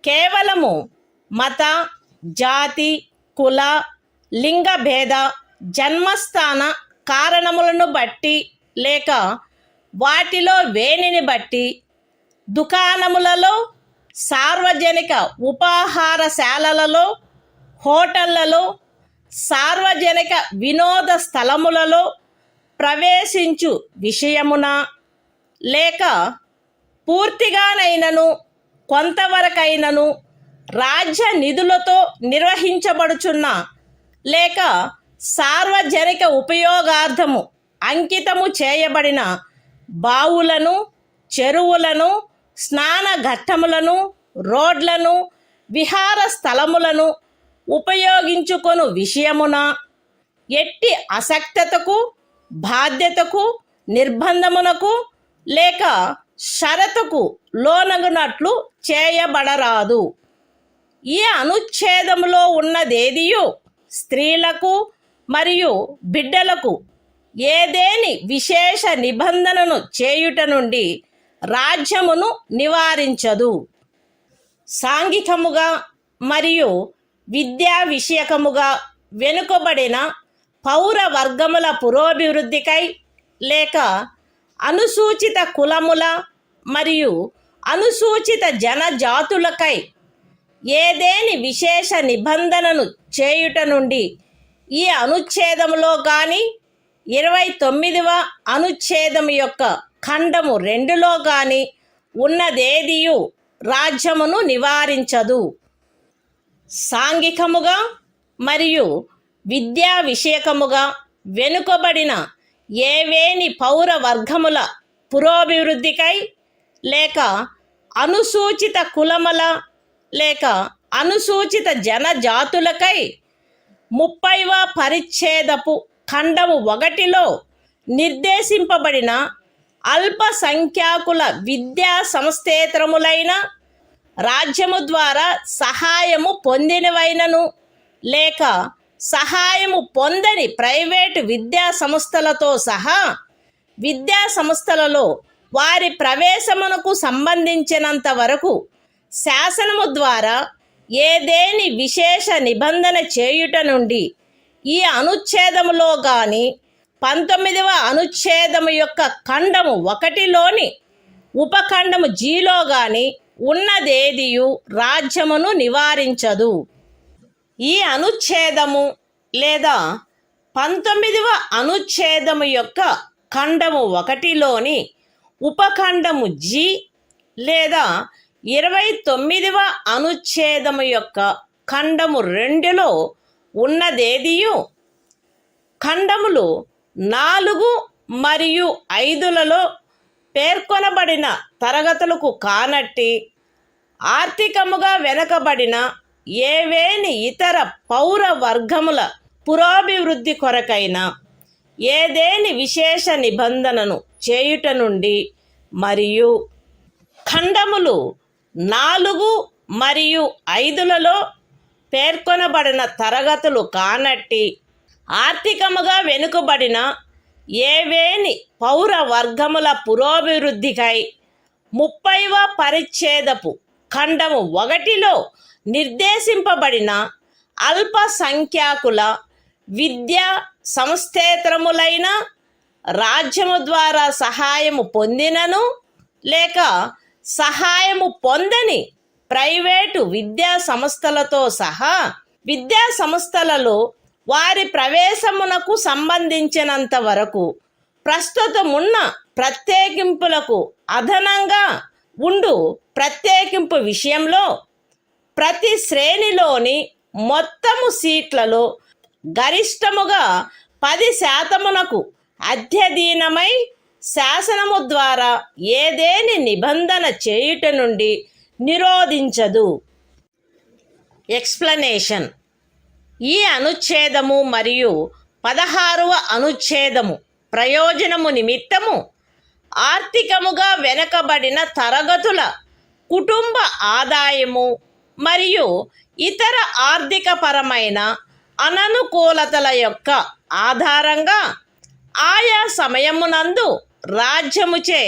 కేవలము మత, జాతి, కుల, లింగ భేద, జన్మస్థాన కారణములను బట్టి లేక వాటిలో వేనిని బట్టి దుకాణములలో, సార్వజనిక ఉపాహారశాలలలో, హోటళ్లలో, సార్వజనిక వినోద స్థలములలో ప్రవేశించు విషయమున లేక పూర్తిగానైనను కొంతవరకైనను రాజ్య నిధులతో నిర్వహించబడుచున్న లేక సార్వజనిక ఉపయోగార్థము అంకితము చేయబడిన బావులను, చెరువులను, స్నాన ఘట్టములను, రోడ్లను, విహార స్థలములను ఉపయోగించుకొను విషయమున ఎట్టి అసక్తతకు, బాధ్యతకు, నిర్బంధమునకు లేక షరతుకు లోనగునట్లు చేయబడరాదు. ఈ అనుచ్ఛేదములో ఉన్నదేదియు స్త్రీలకు మరియు బిడ్డలకు ఏదేని విశేష నిబంధనను చేయుట నుండి రాజ్యమును నివారించదు. సాంఘికముగా మరియు విద్యా విషయకముగా వెనుకబడిన పౌర వర్గముల పురోభివృద్ధికై లేక అనుసూచిత కులముల మరియు అనుసూచిత జనజాతులకై ఏదేని విశేష నిబంధనను చేయుట నుండి ఈ అనుచ్ఛేదములో గాని 29వ అనుచ్ఛేదము యొక్క ఖండము 2లో గాని ఉన్నదేదియు రాజ్యమును నివారించదు. సాంఘికముగా మరియు విద్యా విషయకముగా వెనుకబడిన ఏవేని పౌర వర్గముల పురోభివృద్ధికై లేక అనుసూచిత కులముల లేక అనుసూచిత జనజాతులకై 30వ పరిచ్ఛేదపు ఖండము 1లో నిర్దేశింపబడిన అల్పసంఖ్యాకుల విద్యా సంస్థేతరములైన రాజ్యము ద్వారా సహాయము పొందినవైనను లేక సహాయము పొందని ప్రైవేటు విద్యా సంస్థలతో సహా విద్యా సంస్థలలో వారి ప్రవేశమునకు సంబంధించినంత వరకు శాసనము ద్వారా ఏదేని విశేష నిబంధన చేయుట నుండి ఈ అనుచ్ఛేదములో గాని 19వ అనుచ్ఛేదము యొక్క ఖండము 1లోని ఉపఖండము జీలో గాని ఉన్నదేదియు రాజ్యమును నివారించదు. ఈ అనుచ్ఛేదము లేదా 19వ అనుచ్ఛేదము యొక్క ఖండము 1లోని ఉపఖండము జి లేదా 29వ అనుచ్ఛేదము యొక్క ఖండము 2లో ఉన్నదేదియు ఖండములు 4 మరియు 5లలో పేర్కొనబడిన తరగతులకు కానట్టి ఆర్థికముగా వెనుకబడిన ఏవేని ఇతర పౌర వర్గముల పురోభివృద్ధి కొరకైన ఏదేని విశేష నిబంధనను చేయుట నుండి మరియు ఖండములు 4 మరియు 5లలో పేర్కొనబడిన తరగతులు కానట్టి ఆర్థికముగా వెనుకబడిన ఏవేని పౌర వర్గముల పురోభివృద్ధికై 30వ పరిచ్ఛేదపు ఖండము 1లో నిర్దేశింపబడిన అల్పసంఖ్యాకుల విద్యా సంస్థేతరములైన రాజ్యము ద్వారా సహాయము పొందినను లేక సహాయము పొందని ప్రైవేటు విద్యా సంస్థలతో సహా విద్యా సంస్థలలో వారి ప్రవేశమునకు సంబంధించినంత వరకు ప్రస్తుతమున్న ప్రత్యేకింపులకు అదనంగా ఉండు ప్రత్యేకింపు విషయంలో ప్రతి శ్రేణిలోని మొత్తము సీట్లలో గరిష్టముగా 10% అధ్యధీనమై శాసనము ద్వారా ఏదేని నిబంధన చేయుట నుండి నిరోధించదు. ఎక్స్ప్లనేషన్. ఈ అనుచ్ఛేదము మరియు 16వ అనుచ్ఛేదము ప్రయోజనము నిమిత్తము ఆర్థికముగా వెనుకబడిన తరగతుల కుటుంబ ఆదాయము మరియు ఇతర ఆర్థికపరమైన అననుకూలతల యొక్క ఆధారంగా ఆయా సమయమునందు రాజ్యముచే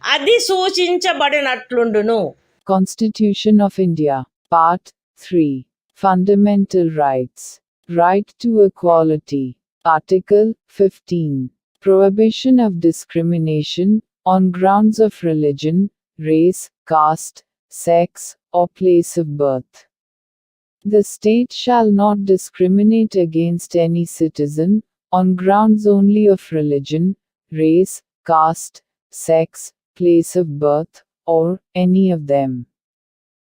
అధిసూచించబడినట్లుండును. Constitution of India, Part 3. Fundamental Rights. Right to Equality. Article 15. Prohibition of discrimination on grounds of religion, race, caste, sex, or place of birth. The state shall not discriminate against any citizen on grounds only of religion, race, caste, sex, place of birth, or any of them.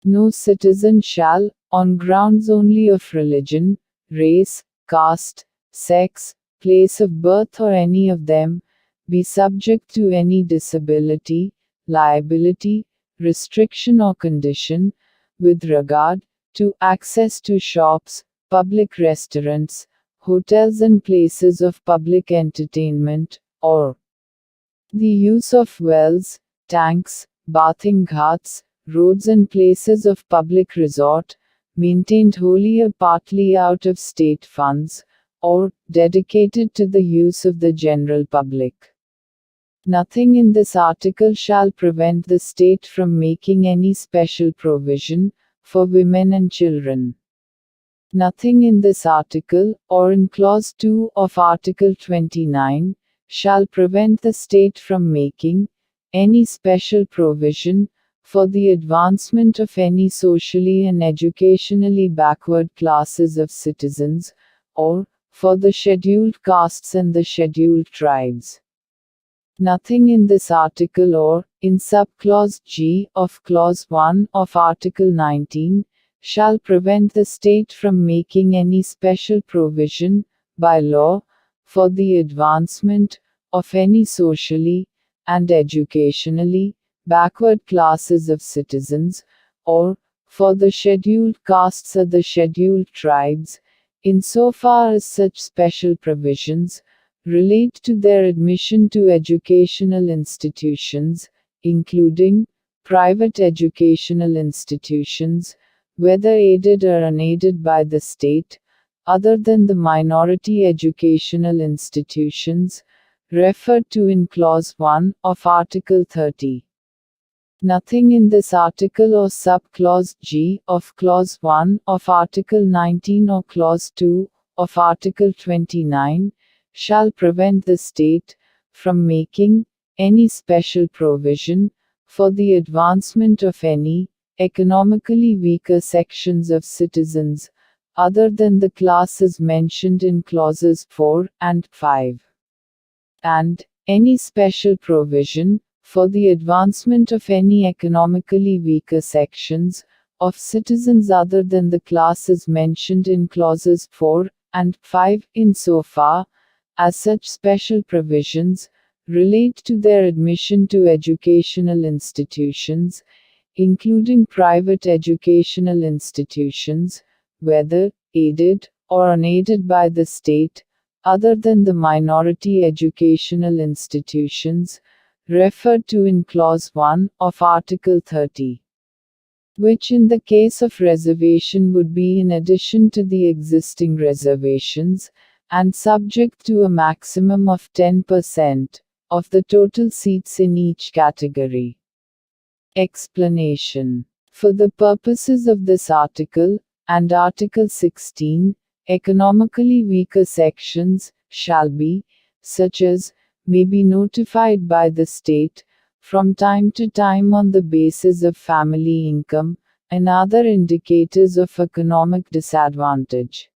No citizen shall, on grounds only of religion, race, caste, sex, place of birth, or any of them, be subject to any disability, liability, restriction, or condition, with regard to access to shops, public restaurants, hotels, and places of public entertainment, or the use of wells, tanks, bathing ghats, roads, and places of public resort, maintained wholly or partly out of state funds, or dedicated to the use of the general public. Nothing in this article shall prevent the state from making any special provision for women and children. Nothing in this article, or in Clause 2 of Article 29, shall prevent the state from making any special provision for the advancement of any socially and educationally backward classes of citizens, or for the scheduled castes and the scheduled tribes. Nothing in this article or in subclause G of Clause 1 of Article 19 shall prevent the state from making any special provision by law for the advancement of any socially and educationally backward classes of citizens, or for the scheduled castes or the scheduled tribes, insofar as such special provisions relate to their admission to educational institutions, including private educational institutions, whether aided or unaided by the state, other than the minority educational institutions referred to in Clause 1 of Article 30. Nothing in this article or subclause G of Clause 1 of Article 19 or Clause 2 of Article 29 shall prevent the state from making any special provision for the advancement of any economically weaker sections of citizens, other than the classes mentioned in Clauses 4 and 5. And any special provision for the advancement of any economically weaker sections of citizens other than the classes mentioned in clauses 4 and 5 insofar as such special provisions relate to their admission to educational institutions, including private educational institutions, whether aided or unaided by the state, other than the minority educational institutions referred to in Clause 1 of Article 30, which in the case of reservation would be in addition to the existing reservations, and subject to a maximum of 10% of the total seats in each category. Explanation. For the purposes of this article, and Article 16, economically weaker sections shall be, such as, may be notified by the state, from time to time on the basis of family income, and other indicators of economic disadvantage.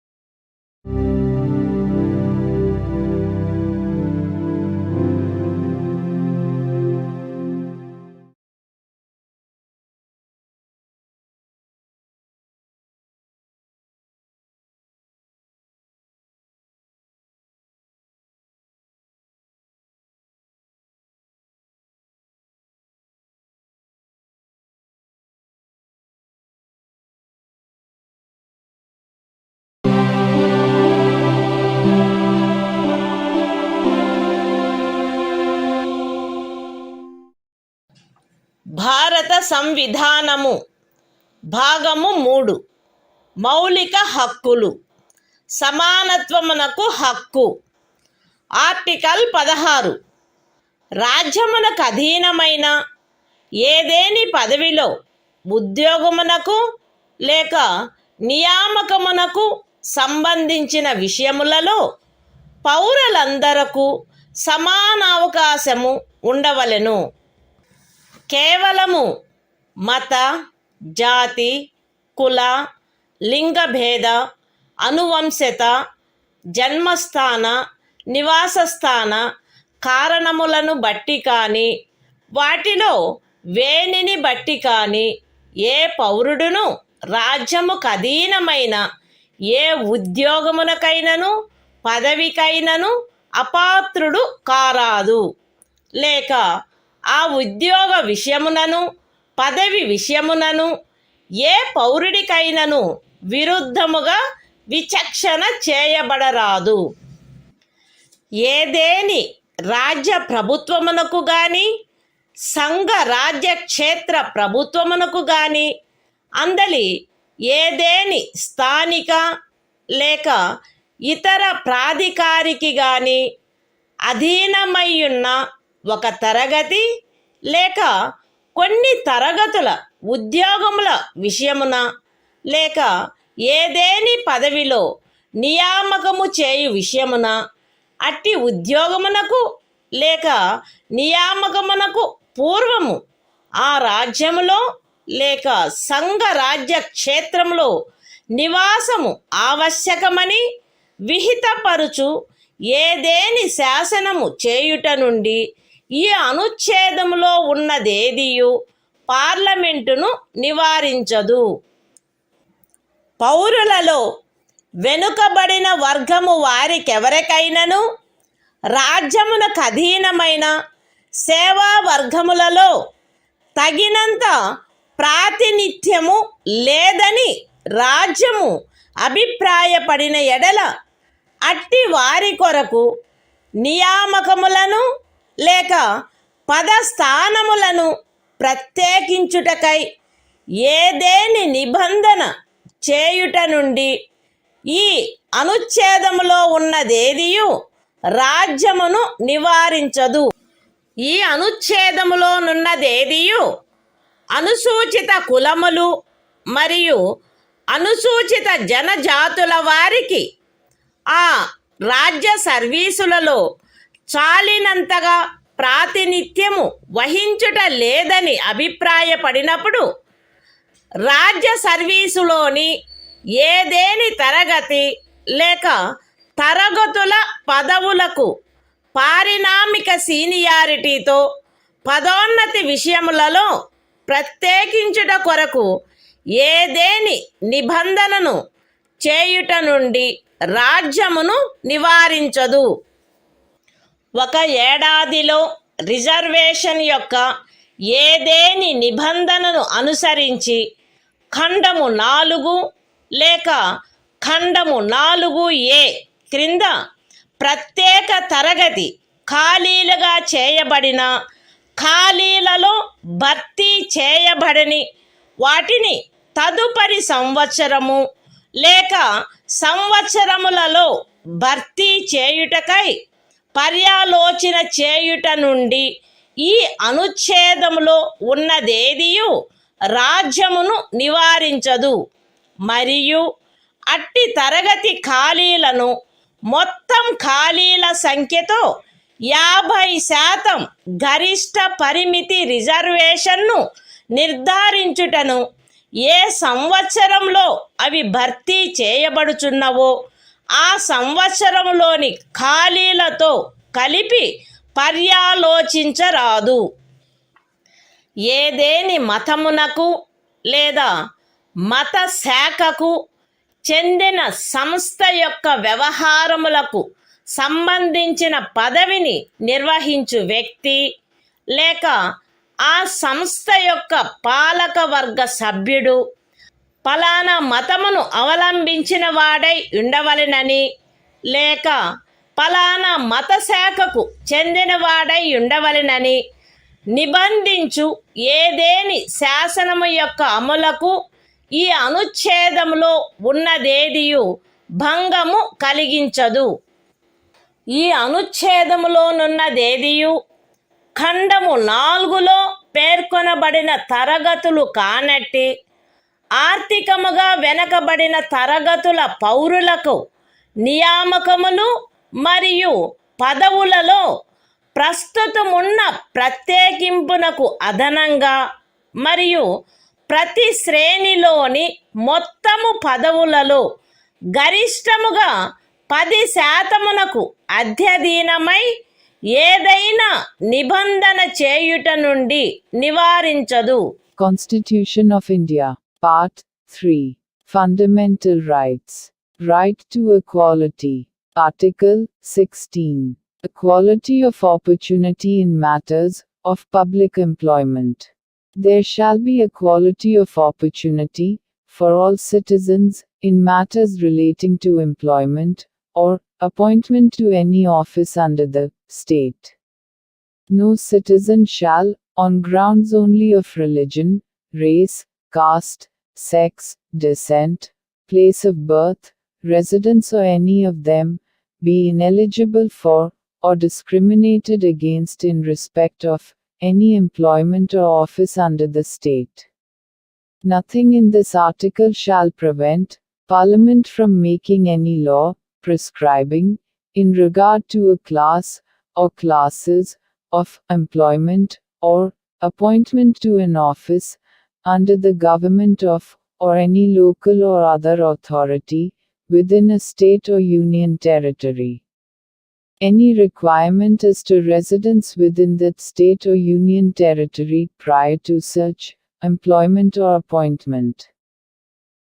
భారత సంవిధానము భాగము 3 మౌలిక హక్కులు సమానత్వమునకు హక్కు. Article 16 రాజ్యమునకు అధీనమైన ఏదేని పదవిలో ఉద్యోగమునకు లేక నియామకమునకు సంబంధించిన విషయములలో పౌరులందరకు సమాన అవకాశము ఉండవలెను. కేవలము మత, జాతి, కుల, లింగభేద, అనువంశత, జన్మస్థాన, నివాసస్థాన కారణములను బట్టి కానీ వాటిలో వేనిని బట్టి కానీ ఏ పౌరుడును రాజ్యముకు అధీనమైన ఏ ఉద్యోగమునకైనను పదవికైనను అపాత్రుడు కారాదు, లేక ఆ ఉద్యోగ విషయమునను పదవి విషయమునను ఏ పౌరుడికైనను విరుద్ధముగా విచక్షణ చేయబడరాదు. ఏదేని రాజ్య ప్రభుత్వమునకు గాని సంఘ రాజ్య క్షేత్ర ప్రభుత్వమునకు గాని అందలి ఏదేని స్థానిక లేక ఇతర ప్రాధికారికి గాని అధీనమయ్యున్న ఒక తరగతి లేక కొన్ని తరగతుల ఉద్యోగముల విషయమున లేక ఏదేని పదవిలో నియామకము చేయు విషయమున అట్టి ఉద్యోగమునకు లేక నియామకమునకు పూర్వము ఆ రాజ్యములో లేక సంఘ రాజ్య క్షేత్రములో నివాసము ఆవశ్యకమని విహితపరుచు ఏదేని శాసనము చేయుట నుండి ఈ అనుచ్ఛేదములో ఉన్నదేదియు పార్లమెంటును నివారించదు. పౌరులలో వెనుకబడిన వర్గము వారికెవరికైనను రాజ్యమునకు అధీనమైన సేవా వర్గములలో తగినంత ప్రాతినిధ్యము లేదని రాజ్యము అభిప్రాయపడిన ఎడల అట్టి వారి కొరకు నియామకములను లేక పదస్థానములను ప్రత్యేకించుటకై ఏదేని నిబంధన చేయుట నుండి ఈ అనుచ్ఛేదములో ఉన్నదేదియు రాజ్యమును నివారించదు. ఈ అనుచ్ఛేదములోనున్నదేదియు అనుసూచిత కులములు మరియు అనుసూచిత జనజాతుల వారికి ఆ రాజ్య సర్వీసులలో చాలినంతగా ప్రాతినిధ్యము వహించుట లేదని అభిప్రాయపడినప్పుడు రాజ్య సర్వీసులోని ఏదేని తరగతి లేక తరగతుల పదవులకు పారిణామిక సీనియారిటీతో పదోన్నతి విషయములలో ప్రత్యేకించుట కొరకు ఏదేని నిబంధనను చేయుట నుండి రాజ్యమును నివారించదు. ఒక ఏడాదిలో రిజర్వేషన్ యొక్క ఏదేని నిబంధనను అనుసరించి ఖండము 4 లేక ఖండము 4A క్రింద ప్రత్యేక తరగతి ఖాళీలుగా చేయబడిన ఖాళీలలో భర్తీ చేయబడని వాటిని తదుపరి సంవత్సరము లేక సంవత్సరములలో భర్తీ చేయుటకై పర్యాలోచన చేయుట నుండి ఈ అనుచ్ఛేదములో ఉన్నదేదియు రాజ్యమును నివారించదు. మరియు అట్టి తరగతి ఖాళీలను మొత్తం ఖాళీల సంఖ్యతో 50% గరిష్ట పరిమితి రిజర్వేషన్ను నిర్ధారించుటను ఏ సంవత్సరంలో అవి భర్తీ చేయబడుచున్నవో ఆ సంవత్సరంలోని ఖాళీలతో కలిపి పర్యాలోచించరాదు. ఏదేని మతమునకు లేదా మత శాఖకు చెందిన సంస్థ యొక్క వ్యవహారములకు సంబంధించిన పదవిని నిర్వహించు వ్యక్తి లేక ఆ సంస్థ యొక్క పాలక వర్గ సభ్యుడు ఫలానా మతమును అవలంబించిన వాడై ఉండవలెనని లేక ఫలానా మత శాఖకు చెందినవాడై ఉండవలెనని నిబంధించు ఏదేని శాసనము యొక్క అమలుకు ఈ అనుచ్ఛేదములో ఉన్నదేదియు భంగము కలిగించదు. ఈ అనుచ్ఛేదములోనున్నదేదియు ఖండము 4లో పేర్కొనబడిన తరగతులు కానట్టి ఆర్థికముగా వెనకబడిన తరగతుల పౌరులకు నియామకములు మరియు పదవులలో ప్రస్తుతమున్న ప్రత్యేకింపునకు అదనంగా మరియు ప్రతి శ్రేణిలోని మొత్తము పదవులలో గరిష్టముగా 10% అధ్యధీనమై ఏదైనా నిబంధన చేయుట నుండి నివారించదు. Constitution of India, Part 3. Fundamental Rights. Right to Equality. Article 16. Equality of opportunity in matters of public employment. There shall be equality of opportunity for all citizens in matters relating to employment or appointment to any office under the state. No citizen shall, on grounds only of religion, race, caste, sex, descent, place of birth, residence or any of them, be ineligible for, or discriminated against in respect of, any employment or office under the state. Nothing in this article shall prevent Parliament from making any law, prescribing, in regard to a class, or classes, of employment, or appointment to an office, under the government of, or any local or other authority, within a state or union territory. Any requirement as to residence within that state or union territory prior to such employment or appointment.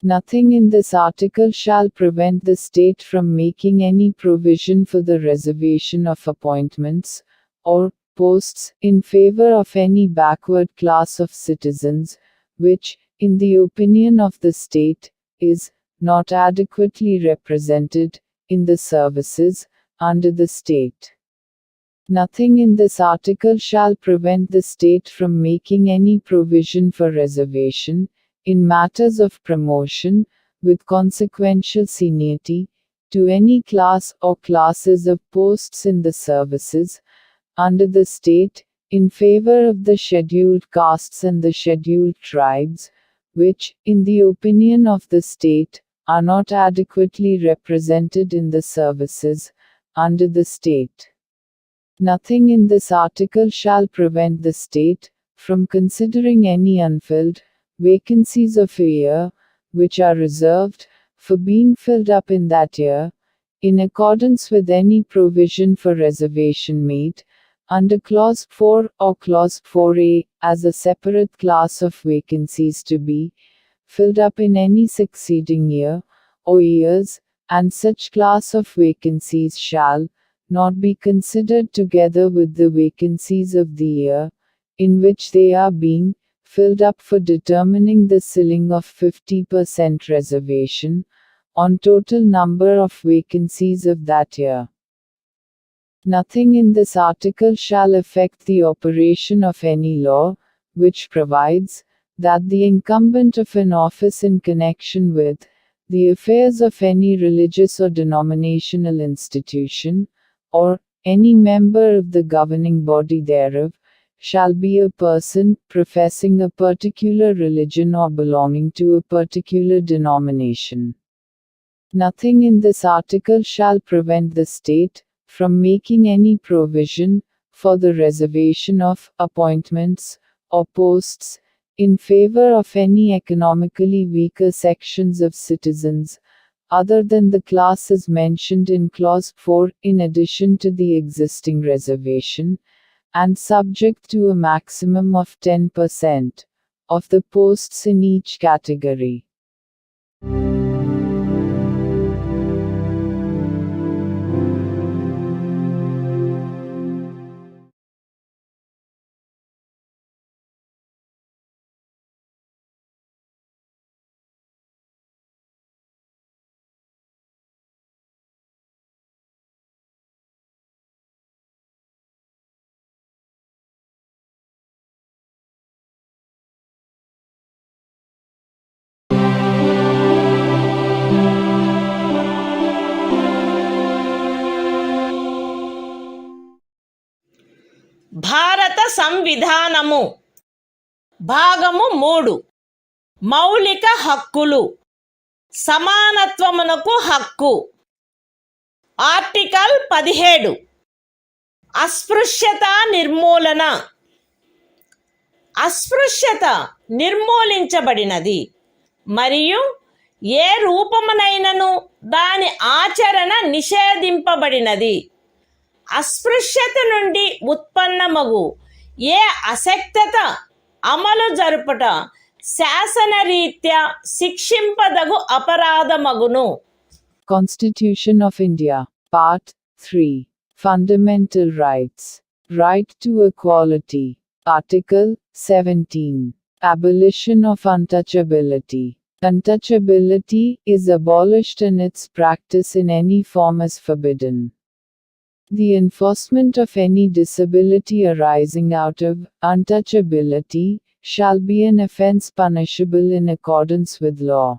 Nothing in this article shall prevent the state from making any provision for the reservation of appointments, or posts, in favor of any backward class of citizens, which, in the opinion of the state, is not adequately represented in the services under the state. Nothing in this article shall prevent the state from making any provision for reservation, in matters of promotion, with consequential seniority, to any class or classes of posts in the services under the state, in favor of the scheduled castes and the scheduled tribes, which, in the opinion of the state, are not adequately represented in the services under the state. Nothing in this article shall prevent the state from considering any unfilled vacancies of a year, which are reserved for being filled up in that year, in accordance with any provision for reservation made under Clause 4 or Clause 4A, as a separate class of vacancies to be filled up in any succeeding year, or years, and such class of vacancies shall not be considered together with the vacancies of the year in which they are being filled up for determining the ceiling of 50% reservation on total number of vacancies of that year. Nothing in this article shall affect the operation of any law which provides that the incumbent of an office in connection with the affairs of any religious or denominational institution, or any member of the governing body thereof, shall be a person professing a particular religion or belonging to a particular denomination. Nothing in this article shall prevent the state from making any provision for the reservation of appointments or posts in favor of any economically weaker sections of citizens, other than the classes mentioned in Clause 4, in addition to the existing reservation, and subject to a maximum of 10% of the posts in each category. భారత సంవిధానము భాగము 3 మౌలిక హక్కులు సమానత్వమునకు హక్కు. Article 17 అస్పృశ్యత నిర్మూలన. అస్పృశ్యత నిర్మూలించబడినది మరియు ఏ రూపమునైనను దాని ఆచరణ నిషేధింపబడినది. అస్పృశ్యత నుండి ఉత్పన్నమగు ఏ అశక్తత అమలు జరుపుట శాసనరీత్యా శిక్షింపదగు అపరాధమగును. Constitution of India, Part 3. Fundamental Rights. Right to Equality. Article 17. Abolition of untouchability. Untouchability is abolished and its practice in any form is forbidden. The enforcement of any disability arising out of untouchability shall be an offense punishable in accordance with law.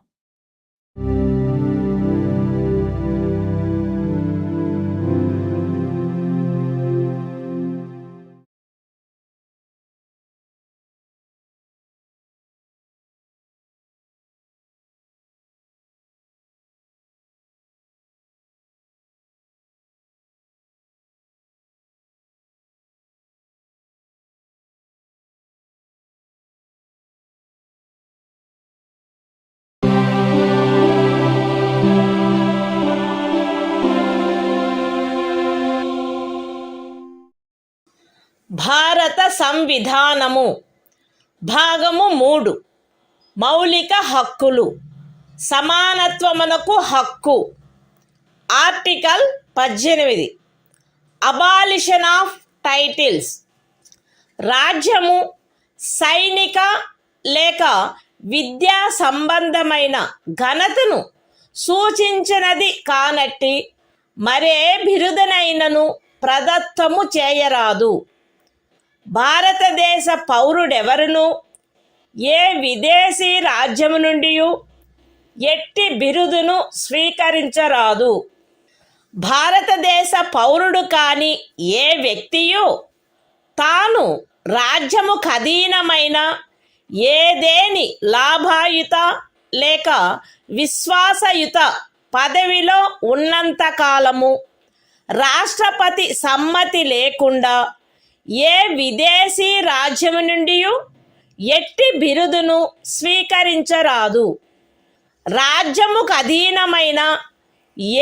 భారత సంవిధానము భాగము 3 మౌలిక హక్కులు సమానత్వమునకు హక్కు. Article 18 abolition of titles. రాజ్యము సైనిక లేక విద్యా సంబంధమైన ఘనతను సూచించినది కానట్టి మరే బిరుదనైనను ప్రదత్తము చేయరాదు. భారతదేశ పౌరుడెవరును ఏ విదేశీ రాజ్యము నుండి ఎట్టి బిరుదును స్వీకరించరాదు. భారతదేశ పౌరుడు కాని ఏ వ్యక్తియు తాను రాజ్యము ఖదీనమైన ఏదేని లాభాయుత లేక విశ్వాసయుత పదవిలో ఉన్నంతకాలము రాష్ట్రపతి సమ్మతి లేకుండా ఏ విదేశీ రాజ్యము నుండి ఎట్టి బిరుదును స్వీకరించరాదు. రాజ్యముకు అధీనమైన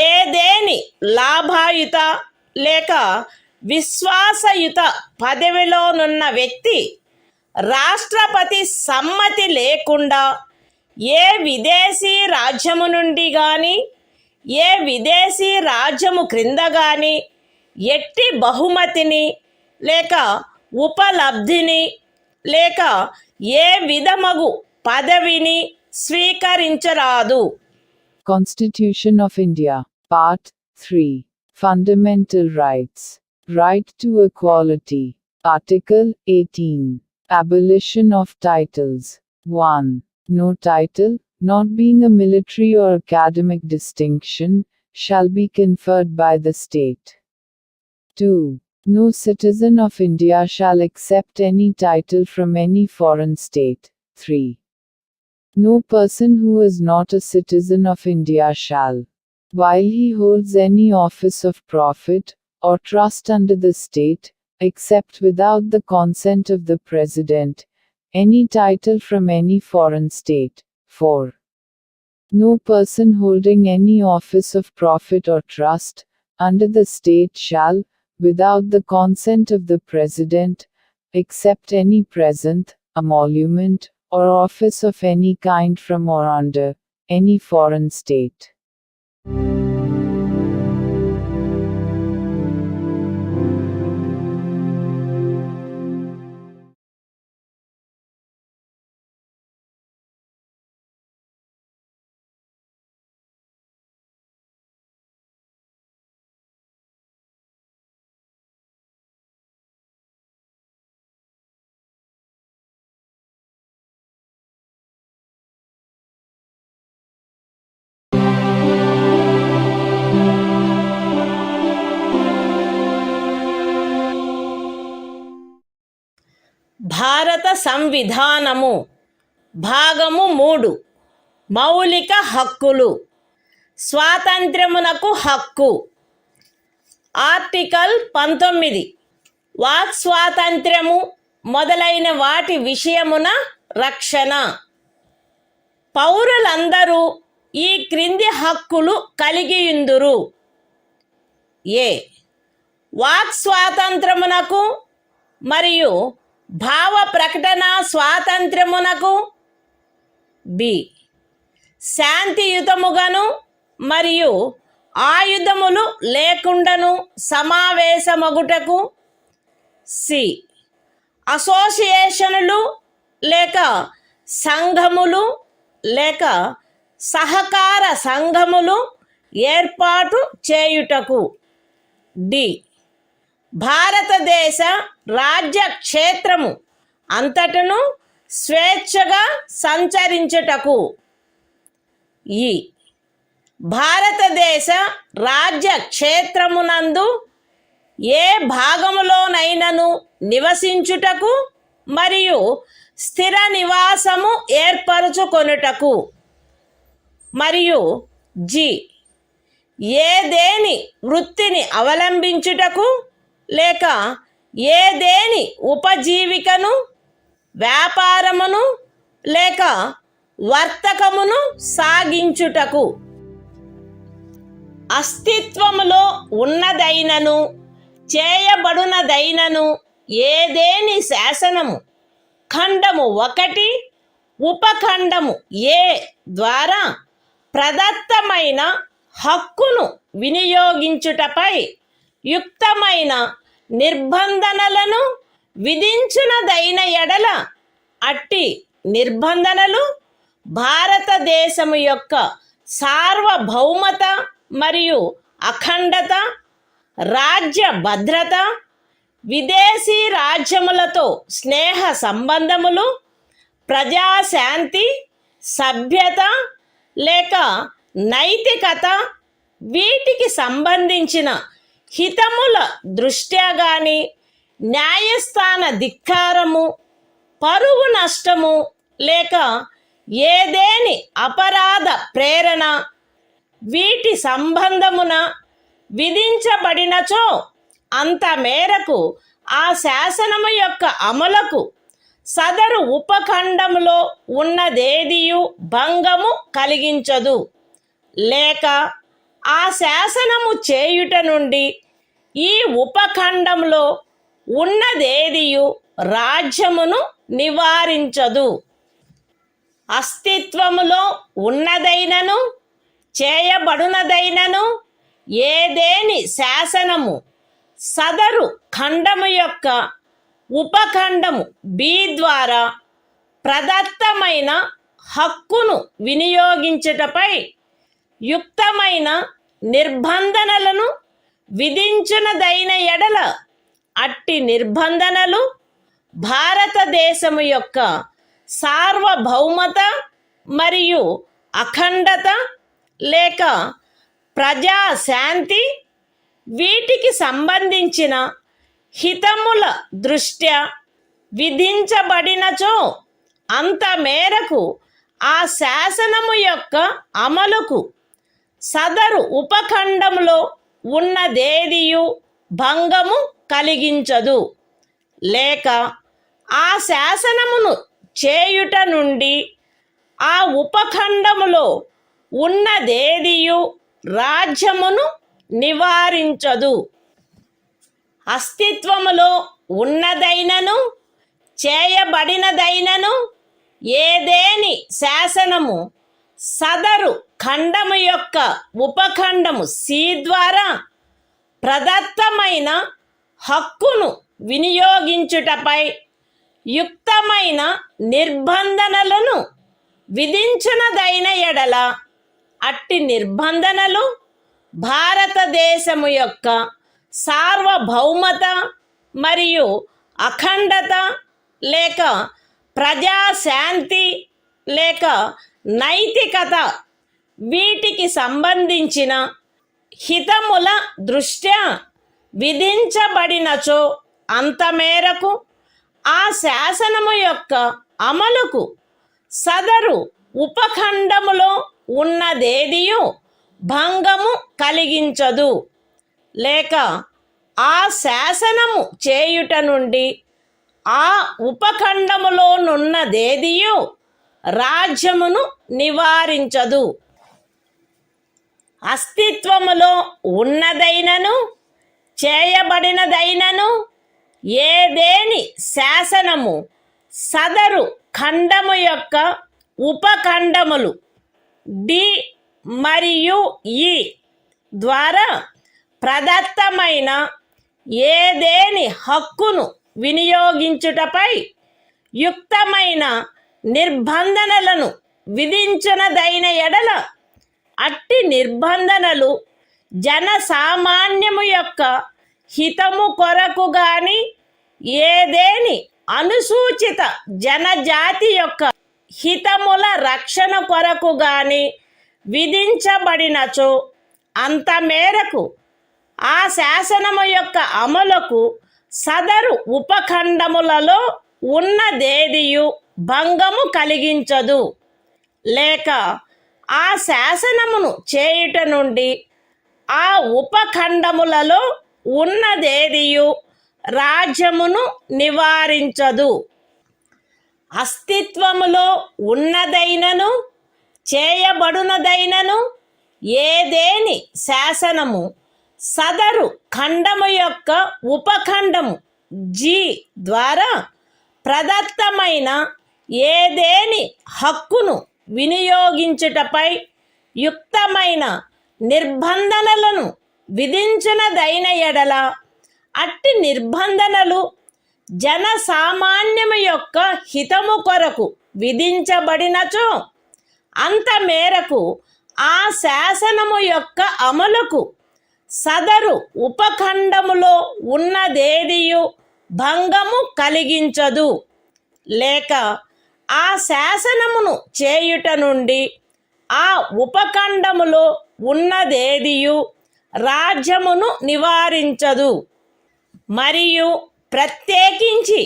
ఏదేని లాభాయుత లేక విశ్వాసయుత పదవిలోనున్న వ్యక్తి రాష్ట్రపతి సమ్మతి లేకుండా ఏ విదేశీ రాజ్యము నుండి కానీ ఏ విదేశీ రాజ్యము క్రింద కానీ ఎట్టి బహుమతిని లేక ఉపలబ్ధిని లేక ఏ విధమగు పదవిని స్వీకరించరాదు. Constitution of India, Part 3. Fundamental Rights. Right to Equality. Article 18. Abolition of Titles. 1. No title, not being a military or academic distinction, shall be conferred by the state. 2. No citizen of India shall accept any title from any foreign state. 3. No person who is not a citizen of India shall, while he holds any office of profit or trust under the state, accept without the consent of the President, any title from any foreign state. 4. No person holding any office of profit or trust under the state shall, without the consent of the President, accept any present, emolument, or office of any kind from or under any foreign state. భారత సంవిధానము భాగము 3 మౌలిక హక్కులు. స్వాతంత్ర్యమునకు హక్కు. Article 19 walk స్వాతంత్ర్యము మొదలైన వాటి విషయమున రక్షణ. పౌరులందరూ ఈ క్రింది హక్కులు కలిగియుందురు. ఏ వాక్ స్వాతంత్రమునకు మరియు భావ ప్రకటన స్వాతంత్ర్యమునకు. బి శాంతియుతముగాను మరియు ఆయుధములు లేకుండాను సమావేశమగుటకు. సి అసోసియేషనులు లేక సంఘములు లేక సహకార సంఘములు ఏర్పాటు చేయుటకు. డి భారతదేశ రాజ్య క్షేత్రము అంతటను స్వేచ్ఛగా సంచరించుటకు. ఈ భారతదేశ రాజ్య క్షేత్రమునందు ఏ భాగములోనైనను నివసించుటకు మరియు స్థిర నివాసము ఏర్పరచుకొనుటకు. మరియు జి ఏదేని వృత్తిని అవలంబించుటకు లేక ఏదేని ఉపజీవికను వ్యాపారమును లేక వర్తకమును సాగించుటకు. అస్తిత్వములో ఉన్నదైనను చేయబడునదైనను ఏదేని శాసనము ఖండము 1 ఉపఖండము ఏ ద్వారా ప్రదత్తమైన హక్కును వినియోగించుటపై యుక్తమైన నిర్బంధనలను విధించునదైన ఎడల అట్టి నిర్బంధనలు భారతదేశము యొక్క సార్వభౌమత మరియు అఖండత, రాజ్య భద్రత, విదేశీ రాజ్యములతో స్నేహ సంబంధములు, ప్రజాశాంతి, సభ్యత లేక నైతికత వీటికి సంబంధించిన హితముల దృష్ట్యా గాని న్యాయస్థాన ధిక్కారము, పరువు నష్టము లేక ఏదేని అపరాధ ప్రేరణ వీటి సంబంధమున విధించబడినచో అంత మేరకు ఆ శాసనము యొక్క అమలుకు సదరు ఉపఖండములో ఉన్నదేదియు భంగము కలిగించదు, లేక ఆ శాసనము చేయుట నుండి ఈ ఉపఖండంలో ఉన్నదేదియు రాజ్యమును నివారించదు. అస్తిత్వములో ఉన్నదైనను చేయబడునదైనను ఏదేని శాసనము సదరు ఖండము యొక్క ఉపఖండము బి ద్వారా ప్రదత్తమైన హక్కును వినియోగించుటపై యుక్తమైన నిర్బంధనలను విధించునదైన ఎడల అట్టి నిర్బంధనలు భారతదేశము యొక్క సార్వభౌమత మరియు అఖండత లేక ప్రజాశాంతి వీటికి సంబంధించిన హితముల దృష్ట్యా విధించబడినచో అంత మేరకు ఆ శాసనము యొక్క అమలుకు సదరు ఉపఖండంలో ఉన్నదేదియు భంగము కలిగించదు, లేక ఆ శాసనమును చేయుట నుండి ఆ ఉపఖండములో ఉన్నదేదియు రాజ్యమును నివారించదు. అస్తిత్వములో ఉన్నదైనను చేయబడినదైనను ఏదేని శాసనము సదరు ఖండము యొక్క ఉపఖండము సి ద్వారా ప్రదత్తమైన హక్కును వినియోగించుటపై యుక్తమైన నిర్బంధనలను విధించునదైన ఎడల అట్టి నిర్బంధనలు భారతదేశము యొక్క సార్వభౌమత మరియు అఖండత లేక ప్రజాశాంతి లేక నైతికత వీటికి సంబంధించిన హితముల దృష్ట్యా విధించబడినచో అంత మేరకు ఆ శాసనము యొక్క అమలుకు సదరు ఉపఖండములో ఉన్నదేదియు భంగము కలిగించదు, లేక ఆ శాసనము చేయుట నుండి ఆ ఉపఖండములోనున్నదేదియు రాజ్యమును నివారించదు. అస్తిత్వములో ఉన్నదైనను చేయబడినదైనను ఏదేని శాసనము సదరు ఖండము యొక్క ఉపఖండములు డి మరియు ఈ ద్వారా ప్రదత్తమైన ఏదేని హక్కును వినియోగించుటపై యుక్తమైన నిర్బంధనలను విధించునదైన ఎడల అట్టి నిర్బంధనలు జనసామాన్యము యొక్క హితము కొరకు గాని ఏదేని అనుసూచిత జనజాతి యొక్క హితముల రక్షణ కొరకు గాని విధించబడినచో అంత మేరకు ఆ శాసనము యొక్క అమలుకు సదరు ఉపఖండములలో ఉన్నదేదియు భంగము కలిగించదు, లేక ఆ శాసనమును చేయుట నుండి ఆ ఉపఖండములలో ఉన్నదేదియు రాజ్యమును నివారించదు. అస్తిత్వములో ఉన్నదైనను చేయబడునదైనను ఏదేని శాసనము సదరు ఖండము యొక్క ఉపఖండము జి ద్వారా ప్రదత్తమైన ఏదేని హక్కును వినియోగించుటపై యుక్తమైన నిర్బంధనలను విధించునదైన ఎడల అట్టి నిర్బంధనలు జనసామాన్యము యొక్క హితము కొరకు విధించబడినచో అంత మేరకు ఆ శాసనము యొక్క అమలుకు సదరు ఉపఖండములో ఉన్నదేదియు భంగము కలిగించదు, లేక ఆ శాసనమును చేయుట నుండి ఆ ఉపఖండములో ఉన్నదేదియు రాజ్యమును నివారించదు. మరియు ప్రత్యేకించి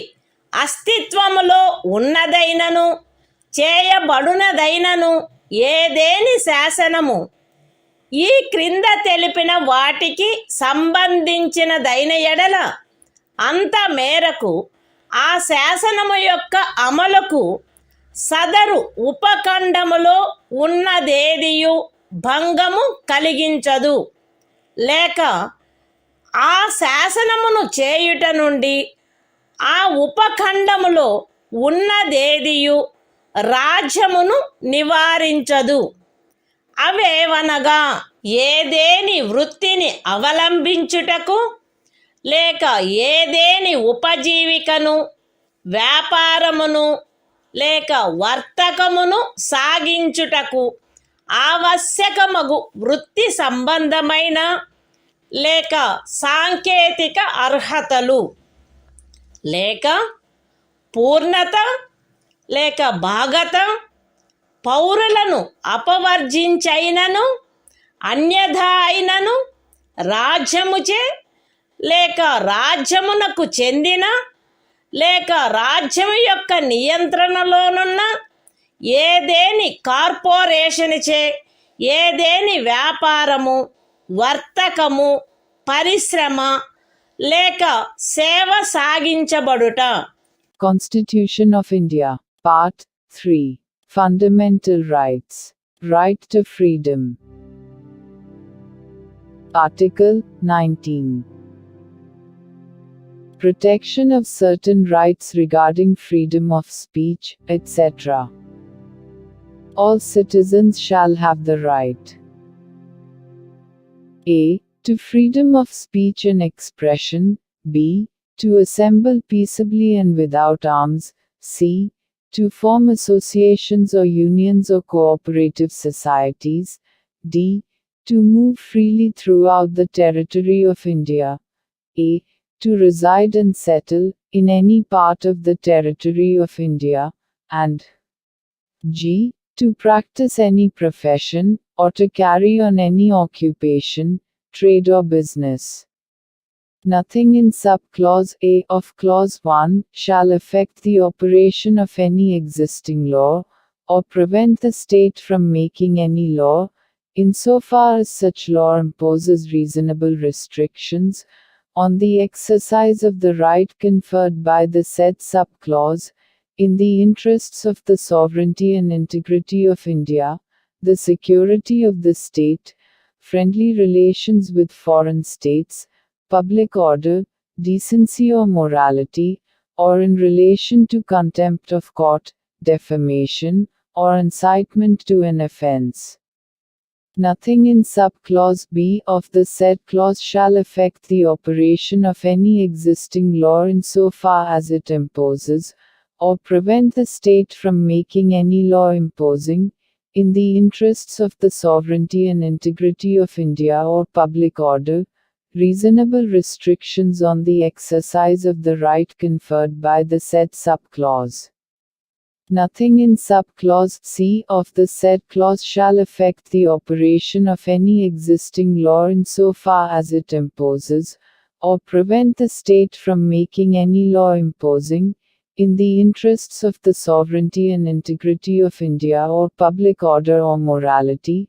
అస్తిత్వములో ఉన్నదైనను చేయబడునదైనను ఏదేని శాసనము ఈ క్రింద తెలిపిన వాటికి సంబంధించినదైన ఎడల అంత మేరకు ఆ శాసనము యొక్క అమలుకు సదరు ఉపఖండములో ఉన్నదేదియు భంగము కలిగించదు, లేక ఆ శాసనమును చేయుట నుండి ఆ ఉపఖండములో ఉన్నదేదియు రాజ్యమును నివారించదు. అవేవనగా ఏదేని వృత్తిని అవలంబించుటకు లేక ఏదేని ఉపజీవికను, వ్యాపారమును లేక వర్తకమును సాగించుటకు ఆవశ్యకమగు వృత్తి సంబంధమైన లేక సాంకేతిక అర్హతలు లేక పూర్ణత లేక భాగత పౌరులను అపవర్జించైనను అన్యథా అయినను రాజ్యముచే లేక రాజ్యమునకు చెందిన లేక రాజ్యము యొక్క నియంత్రణలోనున్న ఏదేని కార్పొరేషన్చే ఏదేని వ్యాపారము, వర్తకము, పరిశ్రమ లేక సేవ సాగించబడుట. Constitution of India, Part 3. Fundamental Rights. Right to Freedom. Article 19. Protection of certain rights regarding freedom of speech, etc. All citizens shall have the right a. to freedom of speech and expression, b. to assemble peaceably and without arms, c. to form associations or unions or cooperative societies, d. to move freely throughout the territory of India, a. to reside and settle in any part of the territory of India, and g. to practice any profession, or to carry on any occupation, trade or business. Nothing in sub-clause A of clause 1 shall affect the operation of any existing law, or prevent the state from making any law, insofar as such law imposes reasonable restrictions on the exercise of the right conferred by the said sub-clause, in the interests of the sovereignty and integrity of India, the security of the state, friendly relations with foreign states, public order, decency or morality, or in relation to contempt of court, defamation, or incitement to an offense. Nothing in sub-clause B of the said clause shall affect the operation of any existing law insofar as it imposes, or prevent the state from making any law imposing, in the interests of the sovereignty and integrity of India or public order, reasonable restrictions on the exercise of the right conferred by the said sub-clause. Nothing in sub-clause C of the said clause shall affect the operation of any existing law insofar as it imposes, or prevent the state from making any law imposing, in the interests of the sovereignty and integrity of India or public order or morality,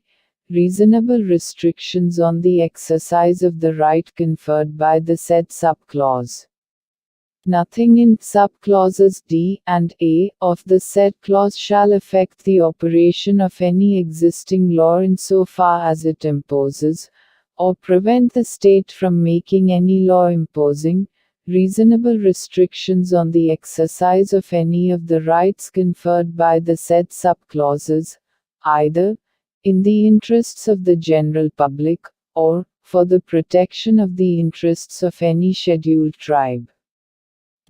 reasonable restrictions on the exercise of the right conferred by the said sub-clause. Nothing in sub-clauses D and A of the said clause shall affect the operation of any existing law insofar as it imposes, or prevent the state from making any law imposing, reasonable restrictions on the exercise of any of the rights conferred by the said sub-clauses, either in the interests of the general public, or for the protection of the interests of any scheduled tribe.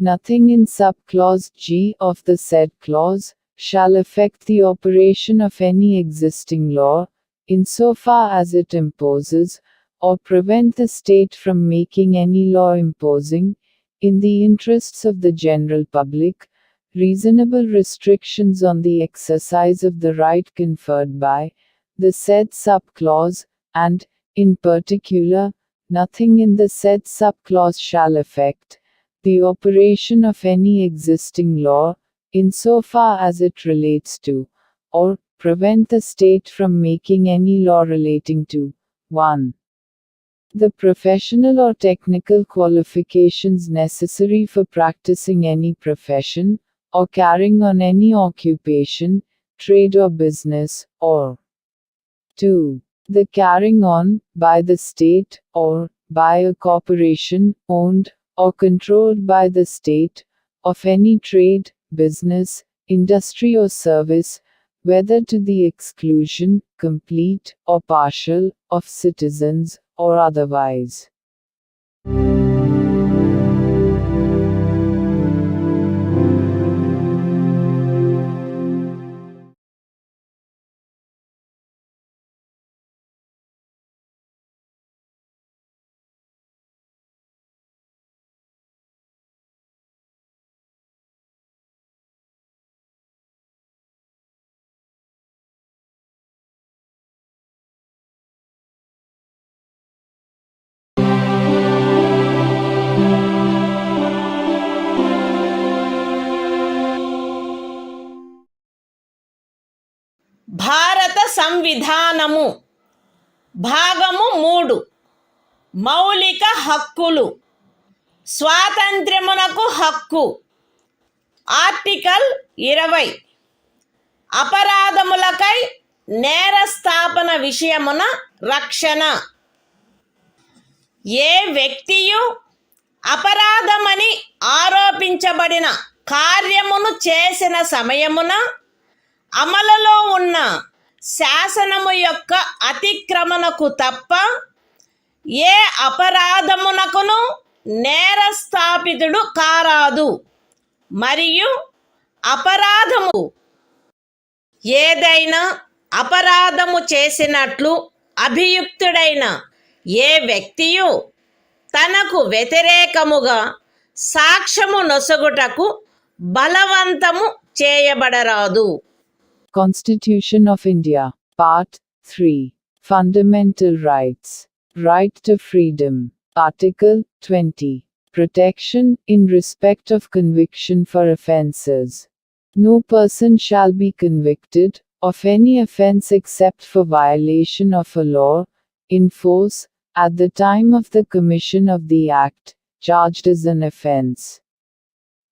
Nothing in sub-clause G of the said clause shall affect the operation of any existing law, insofar as it imposes, or prevent the state from making any law imposing, in the interests of the general public, reasonable restrictions on the exercise of the right conferred by the said sub-clause, and, in particular, nothing in the said sub-clause shall affect the operation of any existing law, insofar as it relates to, or prevent the state from making any law relating to 1. The professional or technical qualifications necessary for practicing any profession, or carrying on any occupation, trade or business, or 2. The carrying on, by the state, or by a corporation, owned or controlled by the state, of any trade, business, industry or service, whether to the exclusion, complete or partial, of citizens, or otherwise. భారత సంవిధానము భాగము 3 మౌలిక హక్కులు స్వాతంత్ర్యమునకు హక్కు article 20 అపరాధములకై నేరస్థాపన విషయమున రక్షణ ఏ వ్యక్తియు అపరాధమని ఆరోపించబడిన కార్యమును చేసిన సమయమున అమలులో ఉన్న శాసనము యొక్క అతిక్రమణకు తప్ప ఏ అపరాధమునకును నేరస్థాపితుడు కారాదు మరియు అపరాధము ఏదైనా అపరాధము చేసినట్లు అభియుక్తుడైన ఏ వ్యక్తియు తనకు వ్యతిరేకముగా సాక్ష్యము నొసగుటకు బలవంతము చేయబడరాదు. Constitution of India, Part 3. Fundamental Rights. Right to Freedom. Article 20. Protection in respect of conviction for offences. No person shall be convicted of any offence except for violation of a law, in force, at the time of the commission of the act, charged as an offence,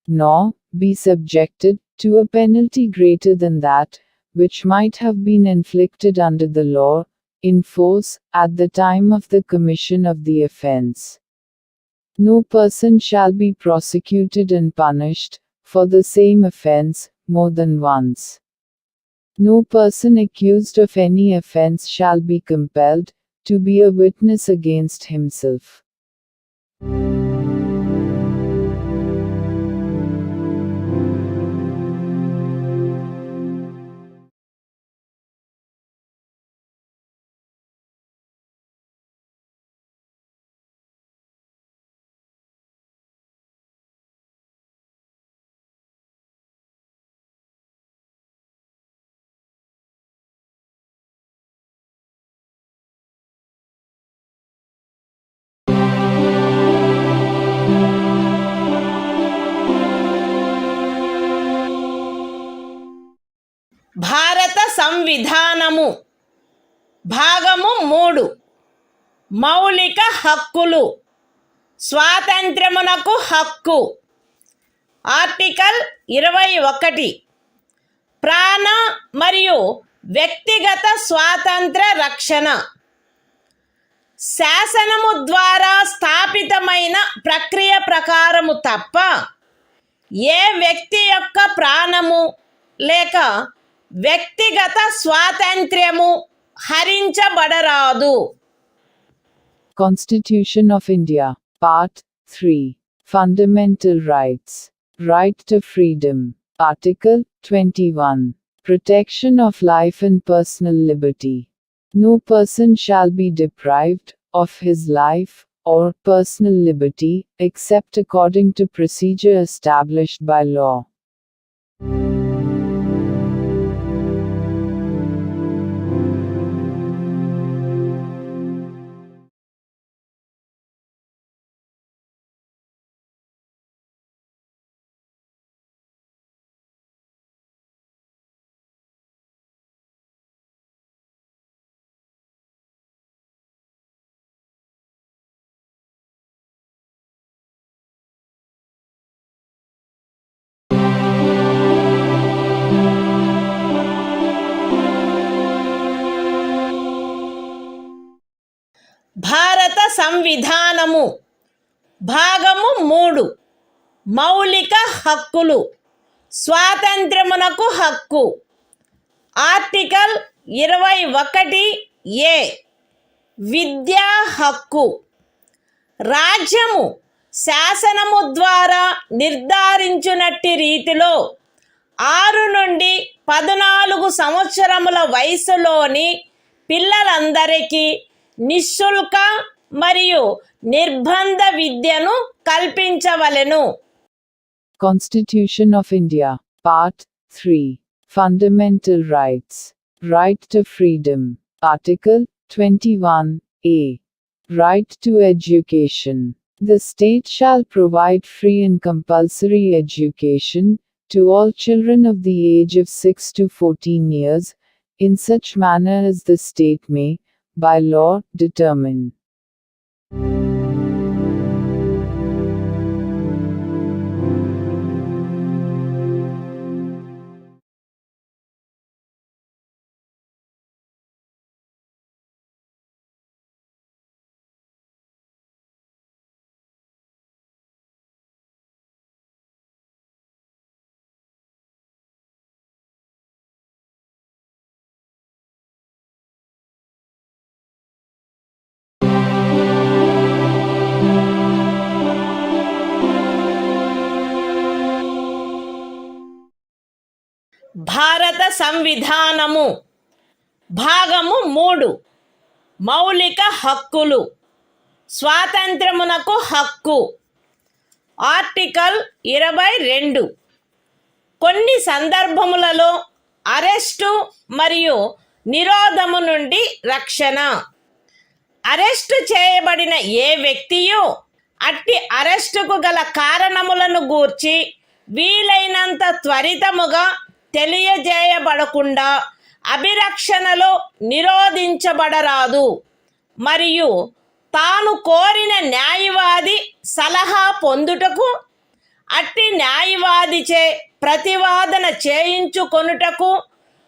nor be subjected to a penalty greater than that which might have been inflicted under the law, in force, at the time of the commission of the offence. No person shall be prosecuted and punished for the same offence more than once. No person accused of any offence shall be compelled to be a witness against himself. భారత సంవిధానము భాగము 3 మౌలిక హక్కులు స్వాతంత్ర్యమునకు హక్కు article 21 ప్రాణ మరియు వ్యక్తిగత స్వాతంత్ర రక్షణ శాసనము ద్వారా స్థాపితమైన ప్రక్రియ ప్రకారము తప్ప ఏ వ్యక్తి యొక్క ప్రాణము లేక వ్యక్తిగత స్వాతంత్ర్యము హరించబడరాదు. Constitution of India, Part 3. Fundamental Rights. Right to Freedom. Article 21. Protection of life and personal liberty. No person shall be deprived of his life or personal liberty, except according to procedure established by law. భారత సంవిధానము భాగము 3 మౌలిక హక్కులు స్వాతంత్ర్యమునకు హక్కు. Article 21A విద్యా హక్కు. రాజ్యము శాసనము ద్వారా నిర్ధారించినట్టి రీతిలో 6 నుండి 14 సంవత్సరముల వయసులోని పిల్లలందరికీ నిశుల్క మరియు నిర్బంధ విద్యను కల్పించవలెను. Constitution of India, Part 3. Fundamental Rights. Right to Freedom. Article 21A. Right to Education. The state shall provide free and compulsory education to all children of the age of 6 to 14 years, in such manner as the state may, by law, determine. భారత సంవిధానము. భాగము 3. మౌలిక హక్కులు. స్వాతంత్ర్యమునకు హక్కు. Article 22. కొన్ని సందర్భములలో arrest మరియు నిరోధము నుండి రక్షణ. Arrest చేయబడిన ఏ వ్యక్తియు అట్టి అరెస్టుకు గల కారణములను గూర్చి వీలైనంత త్వరితముగా తెలియజేయబడకుండా అభిరక్షణలో నిరోధించబడరాదు మరియు తాను కోరిన న్యాయవాది సలహా పొందుటకు అట్టి న్యాయవాదిచే ప్రతివాదన చేయించుకొనుటకు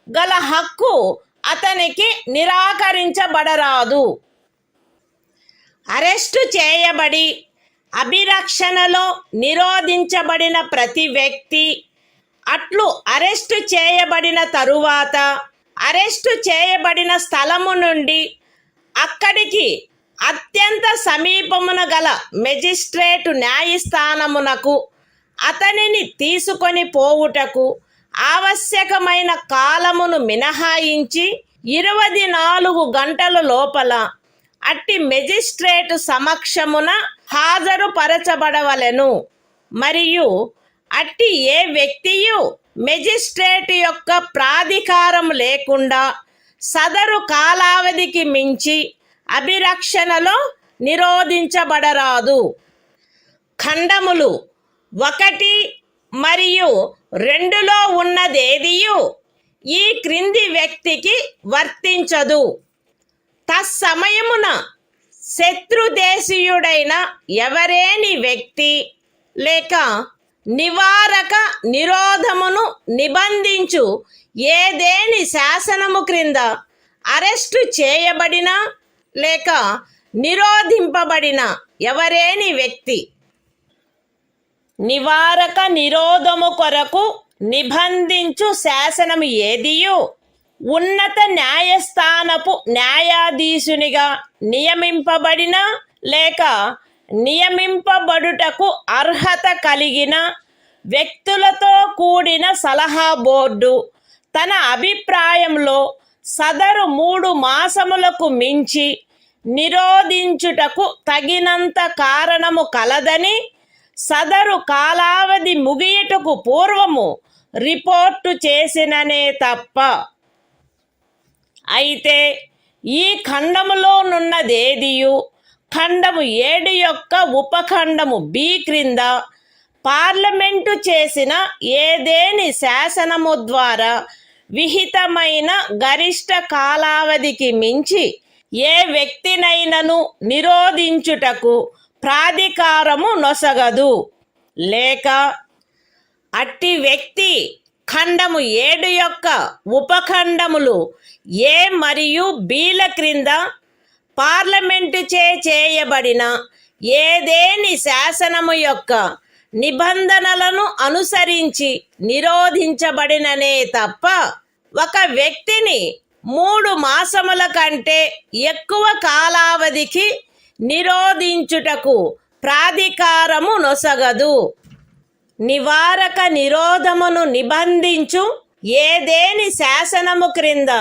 గల హక్కు అతనికి నిరాకరించబడరాదు. అరెస్టు చేయబడి అభిరక్షణలో నిరోధించబడిన ప్రతి వ్యక్తి అట్లు అరెస్టు చేయబడిన తరువాత అరెస్టు చేయబడిన స్థలము నుండి అక్కడికి అత్యంత సమీపమున గల మెజిస్ట్రేటు న్యాయస్థానమునకు అతనిని తీసుకొని పోవుటకు ఆవశ్యకమైన కాలమును మినహాయించి 24 గంటల లోపల అట్టి మెజిస్ట్రేటు సమక్షమున హాజరుపరచబడవలెను. మరియు అట్టి ఏ వ్యక్తియు మెజిస్ట్రేట్ యొక్క ప్రాధికారం లేకుండా సదరు కాలావధికి మించి అభిరక్షణలో నిరోధించబడరాదు. ఖండములు 1 మరియు 2లో ఉన్నదేదియు ఈ క్రింది వ్యక్తికి వర్తించదు. తత్సమయమున శత్రుదేశీయుడైన ఎవరేని వ్యక్తి లేక నివారక నిరోధమును నిబంధించు ఏదేని శాసనము క్రింద అరెస్టు చేయబడిన లేక నిరోధింపబడిన ఎవరేని వ్యక్తి నివారక నిరోధము కొరకు నిబంధించు శాసనము ఏదియు ఉన్నత న్యాయస్థానపు న్యాయాధీశునిగా నియమింపబడిన లేక నియమింపబడుటకు అర్హత కలిగిన వ్యక్తులతో కూడిన సలహా బోర్డు తన అభిప్రాయంలో సదరు 3 మాసములకు మించి నిరోధించుటకు తగినంత కారణము కలదని సదరు కాలావధి ముగియుటకు పూర్వము రిపోర్టు చేసిననే తప్ప. అయితే ఈ ఖండములోనున్నదేదియు ఖండము 7 యొక్క ఉపఖండము B క్రింద పార్లమెంటు చేసిన ఏదేని శాసనము ద్వారా విహితమైన గరిష్ట కాలావధికి మించి ఏ వ్యక్తినైనను నిరోధించుటకు ప్రాధికారము నొసగదు. లేక అట్టి వ్యక్తి ఖండము 7 యొక్క ఉపఖండములు A మరియు Bల క్రింద పార్లమెంటు చేయబడిన ఏదేని శాసనము యొక్క నిబంధనలను అనుసరించి నిరోధించబడిననే తప్ప ఒక వ్యక్తిని 3 మాసముల కంటే ఎక్కువ కాలావధికి నిరోధించుటకు ప్రాధికారము నొసగదు. నివారక నిరోధమును నిబంధించు ఏదేని శాసనము క్రింద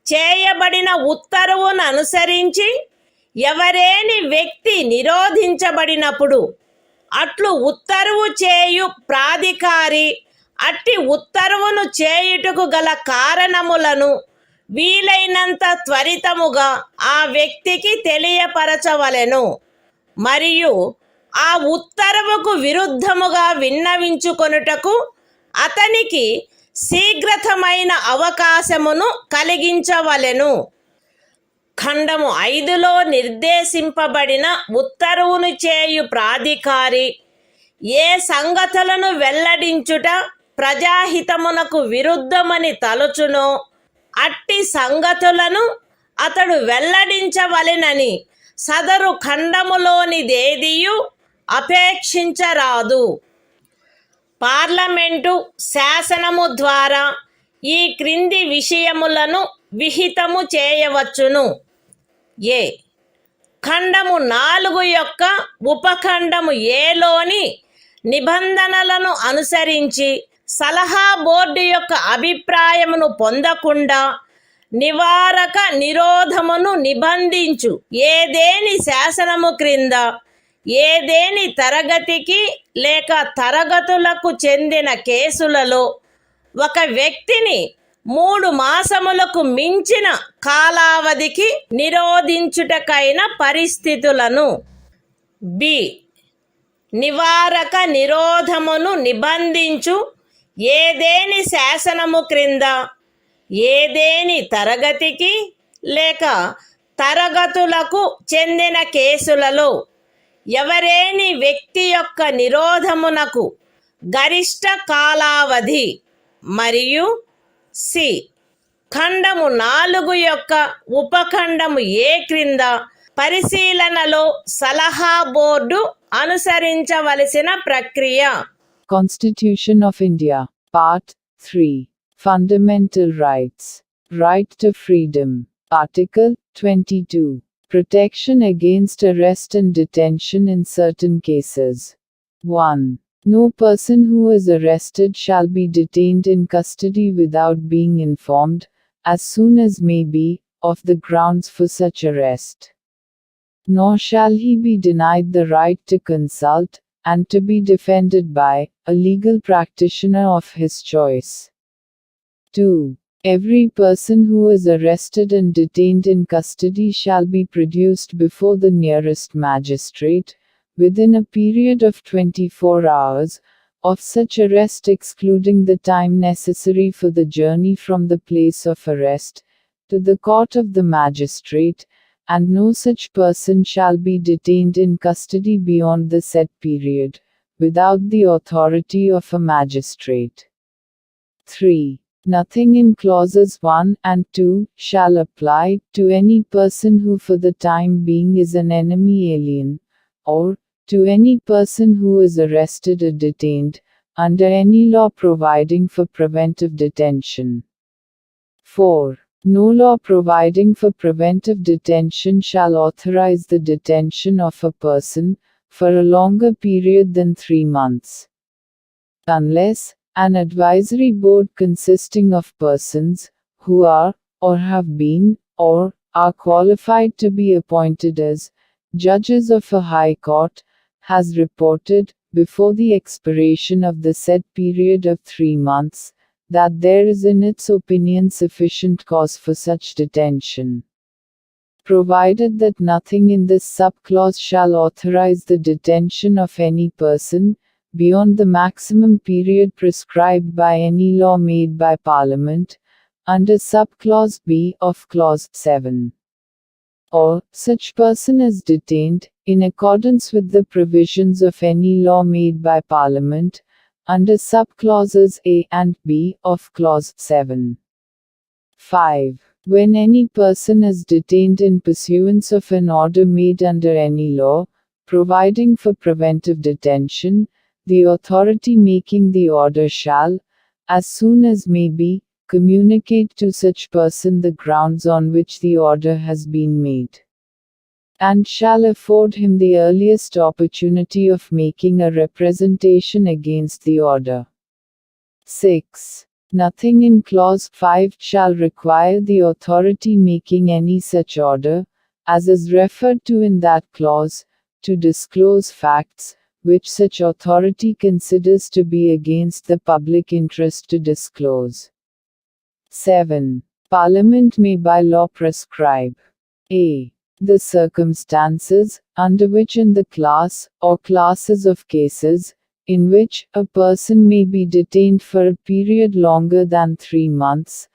చేయబడిన ఉత్తర్వును అనుసరించి ఎవరేని వ్యక్తి నిరోధించబడినప్పుడు అట్లు ఉత్తర్వు చేయు ప్రాధికారి అట్టి ఉత్తర్వును చేయుటకు గల కారణములను వీలైనంత త్వరితముగా ఆ వ్యక్తికి తెలియపరచవలెను. మరియు ఆ ఉత్తర్వుకు విరుద్ధముగా విన్నవించుకొనుటకు అతనికి శీఘ్రతమైన అవకాశమును కలిగించవలెను. ఖండము 5లో నిర్దేశింపబడిన ఉత్తర్వును చేయు ప్రాధికారి ఏ సంగతులను వెల్లడించుట ప్రజాహితమునకు విరుద్ధమని తలచునో అట్టి సంగతులను అతడు వెల్లడించవలెనని సదరు ఖండములోనిదేదియు అపేక్షించరాదు. పార్లమెంటు శాసనము ద్వారా ఈ క్రింది విషయములను విహితము చేయవచ్చును. ఏ. ఖండము 4 యొక్క ఉపఖండము ఏలోని నిబంధనలను అనుసరించి సలహా బోర్డు యొక్క అభిప్రాయమును పొందకుండా నివారక నిరోధమును నిబంధించు ఏదేని శాసనము క్రింద ఏదేని తరగతికి లేక తరగతులకు చెందిన కేసులలో ఒక వ్యక్తిని 3 మాసములకు మించిన కాలావధికి నిరోధించుటకైన పరిస్థితులను. బి. నివారక నిరోధమును నిబంధించు ఏదేని శాసనము క్రింద ఏదేని తరగతికి లేక తరగతులకు చెందిన కేసులలో ఎవరేని వ్యక్తి యొక్క నిరోధమునకు గరిష్ట కాలావధి. మరియు సి. ఖండము 4 యొక్క ఉపఖండము ఏ క్రింద పరిశీలనలో సలహా బోర్డు అనుసరించవలసిన ప్రక్రియ. Constitution of India, Part 3. Fundamental Rights. Right to Freedom. Article 22. Protection against arrest and detention in certain cases. 1. No person who is arrested shall be detained in custody without being informed, as soon as may be, of the grounds for such arrest. Nor shall he be denied the right to consult, and to be defended by, a legal practitioner of his choice. 2. Every person who is arrested and detained in custody shall be produced before the nearest magistrate, within a period of 24 hours, of such arrest excluding the time necessary for the journey from the place of arrest, to the court of the magistrate, and no such person shall be detained in custody beyond the set period, without the authority of a magistrate. 3. Nothing in clauses 1 and 2 shall apply to any person who for the time being is an enemy alien, or to any person who is arrested or detained, under any law providing for preventive detention. 4. No law providing for preventive detention shall authorize the detention of a person, for a longer period than 3 months. Unless, an advisory board consisting of persons, who are, or have been, or are qualified to be appointed as, judges of a high court, has reported, before the expiration of the said period of 3 months, that there is in its opinion sufficient cause for such detention. Provided that nothing in this subclause shall authorize the detention of any person, beyond the maximum period prescribed by any law made by Parliament, under subclause B of clause 7. Or, such person is detained, in accordance with the provisions of any law made by Parliament, under subclauses A and B of clause 7. 5. When any person is detained in pursuance of an order made under any law, providing for preventive detention, the authority making the order shall, as soon as may be, communicate to such person the grounds on which the order has been made, and shall afford him the earliest opportunity of making a representation against the order. 6. Nothing in clause 5 shall require the authority making any such order, as is referred to in that clause, to disclose facts, which such authority considers to be against the public interest to disclose. 7. Parliament may by law prescribe a. the circumstances, under which in the class, or classes of cases, in which a person may be detained for a period longer than 3 months,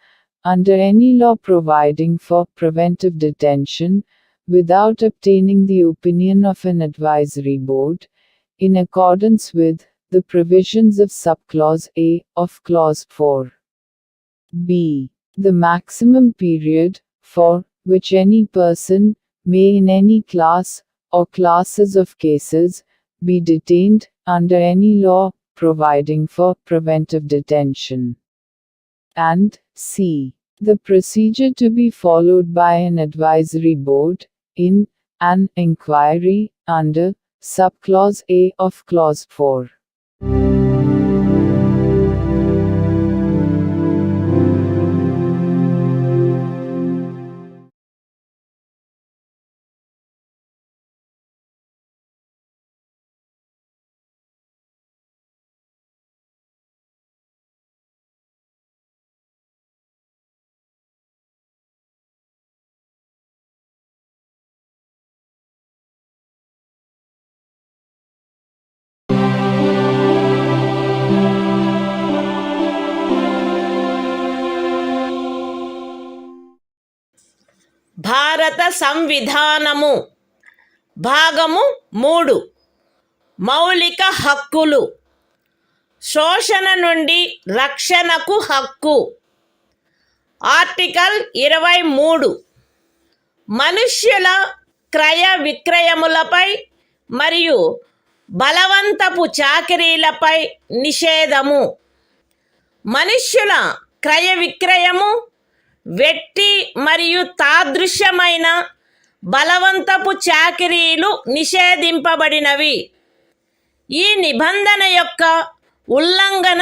under any law providing for preventive detention, without obtaining the opinion of an advisory board, in accordance with the provisions of subclause A of clause 4. b. The maximum period, for which any person may in any class, or classes of cases, be detained, under any law, providing for preventive detention. And c. The procedure to be followed by an advisory board, in an inquiry, under subclause A of clause 4. భారత సంవిధానము భాగము 3 మౌలిక హక్కులు శోషణ నుండి రక్షణకు హక్కు article 23 మనుష్యుల క్రయ విక్రయములపై మరియు బలవంతపు చాకిరీలపై నిషేధము మనుష్యుల క్రయ విక్రయము వెట్టి మరియు తాదృశ్యమైన బలవంతపు చాకిరీలు నిషేధింపబడినవి. ఈ నిబంధన యొక్క ఉల్లంఘన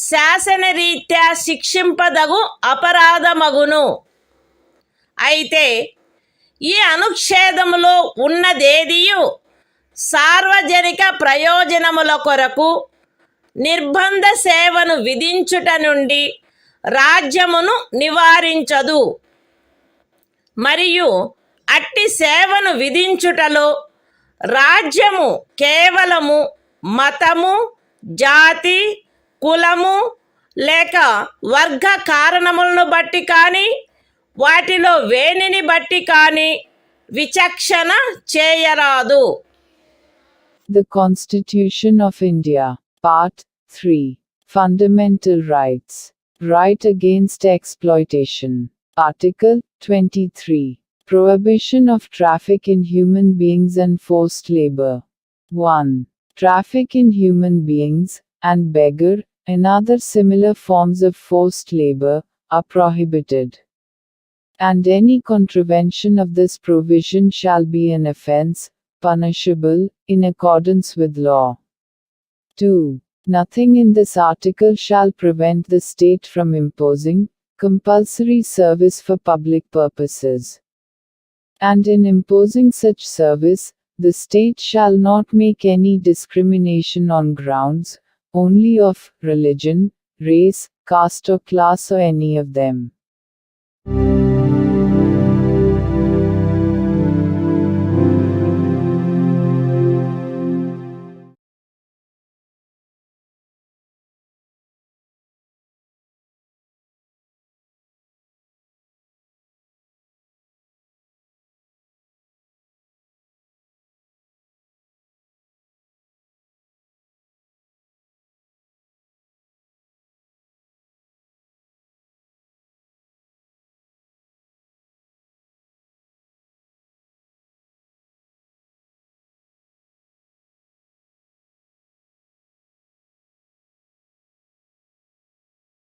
శాసనరీత్యా శిక్షింపదగు అపరాధమగును. అయితే ఈ అనుచ్ఛేదములో ఉన్నదేదియు సార్వజనిక ప్రయోజనముల కొరకు నిర్బంధ సేవను విధించుట నుండి రాజ్యమును నివారించదు మరియు అట్టి సేవను విధించుటలో రాజ్యము కేవలము మతము, జాతి, కులము లేక వర్గ కారణములను బట్టి కానీ వాటిలో వేనిని బట్టి కానీ విచక్షణ చేయరాదు. The Constitution of India, Part 3. Fundamental Rights. Right against exploitation. Article 23. Prohibition of traffic in human beings and forced labor. 1. Traffic in human beings, and beggar, and other similar forms of forced labor, are prohibited. And any contravention of this provision shall be an offense, punishable, in accordance with law. 2. Nothing in this article shall prevent the state from imposing compulsory service for public purposes. And in imposing such service, the state shall not make any discrimination on grounds only of religion, race, caste or class or any of them.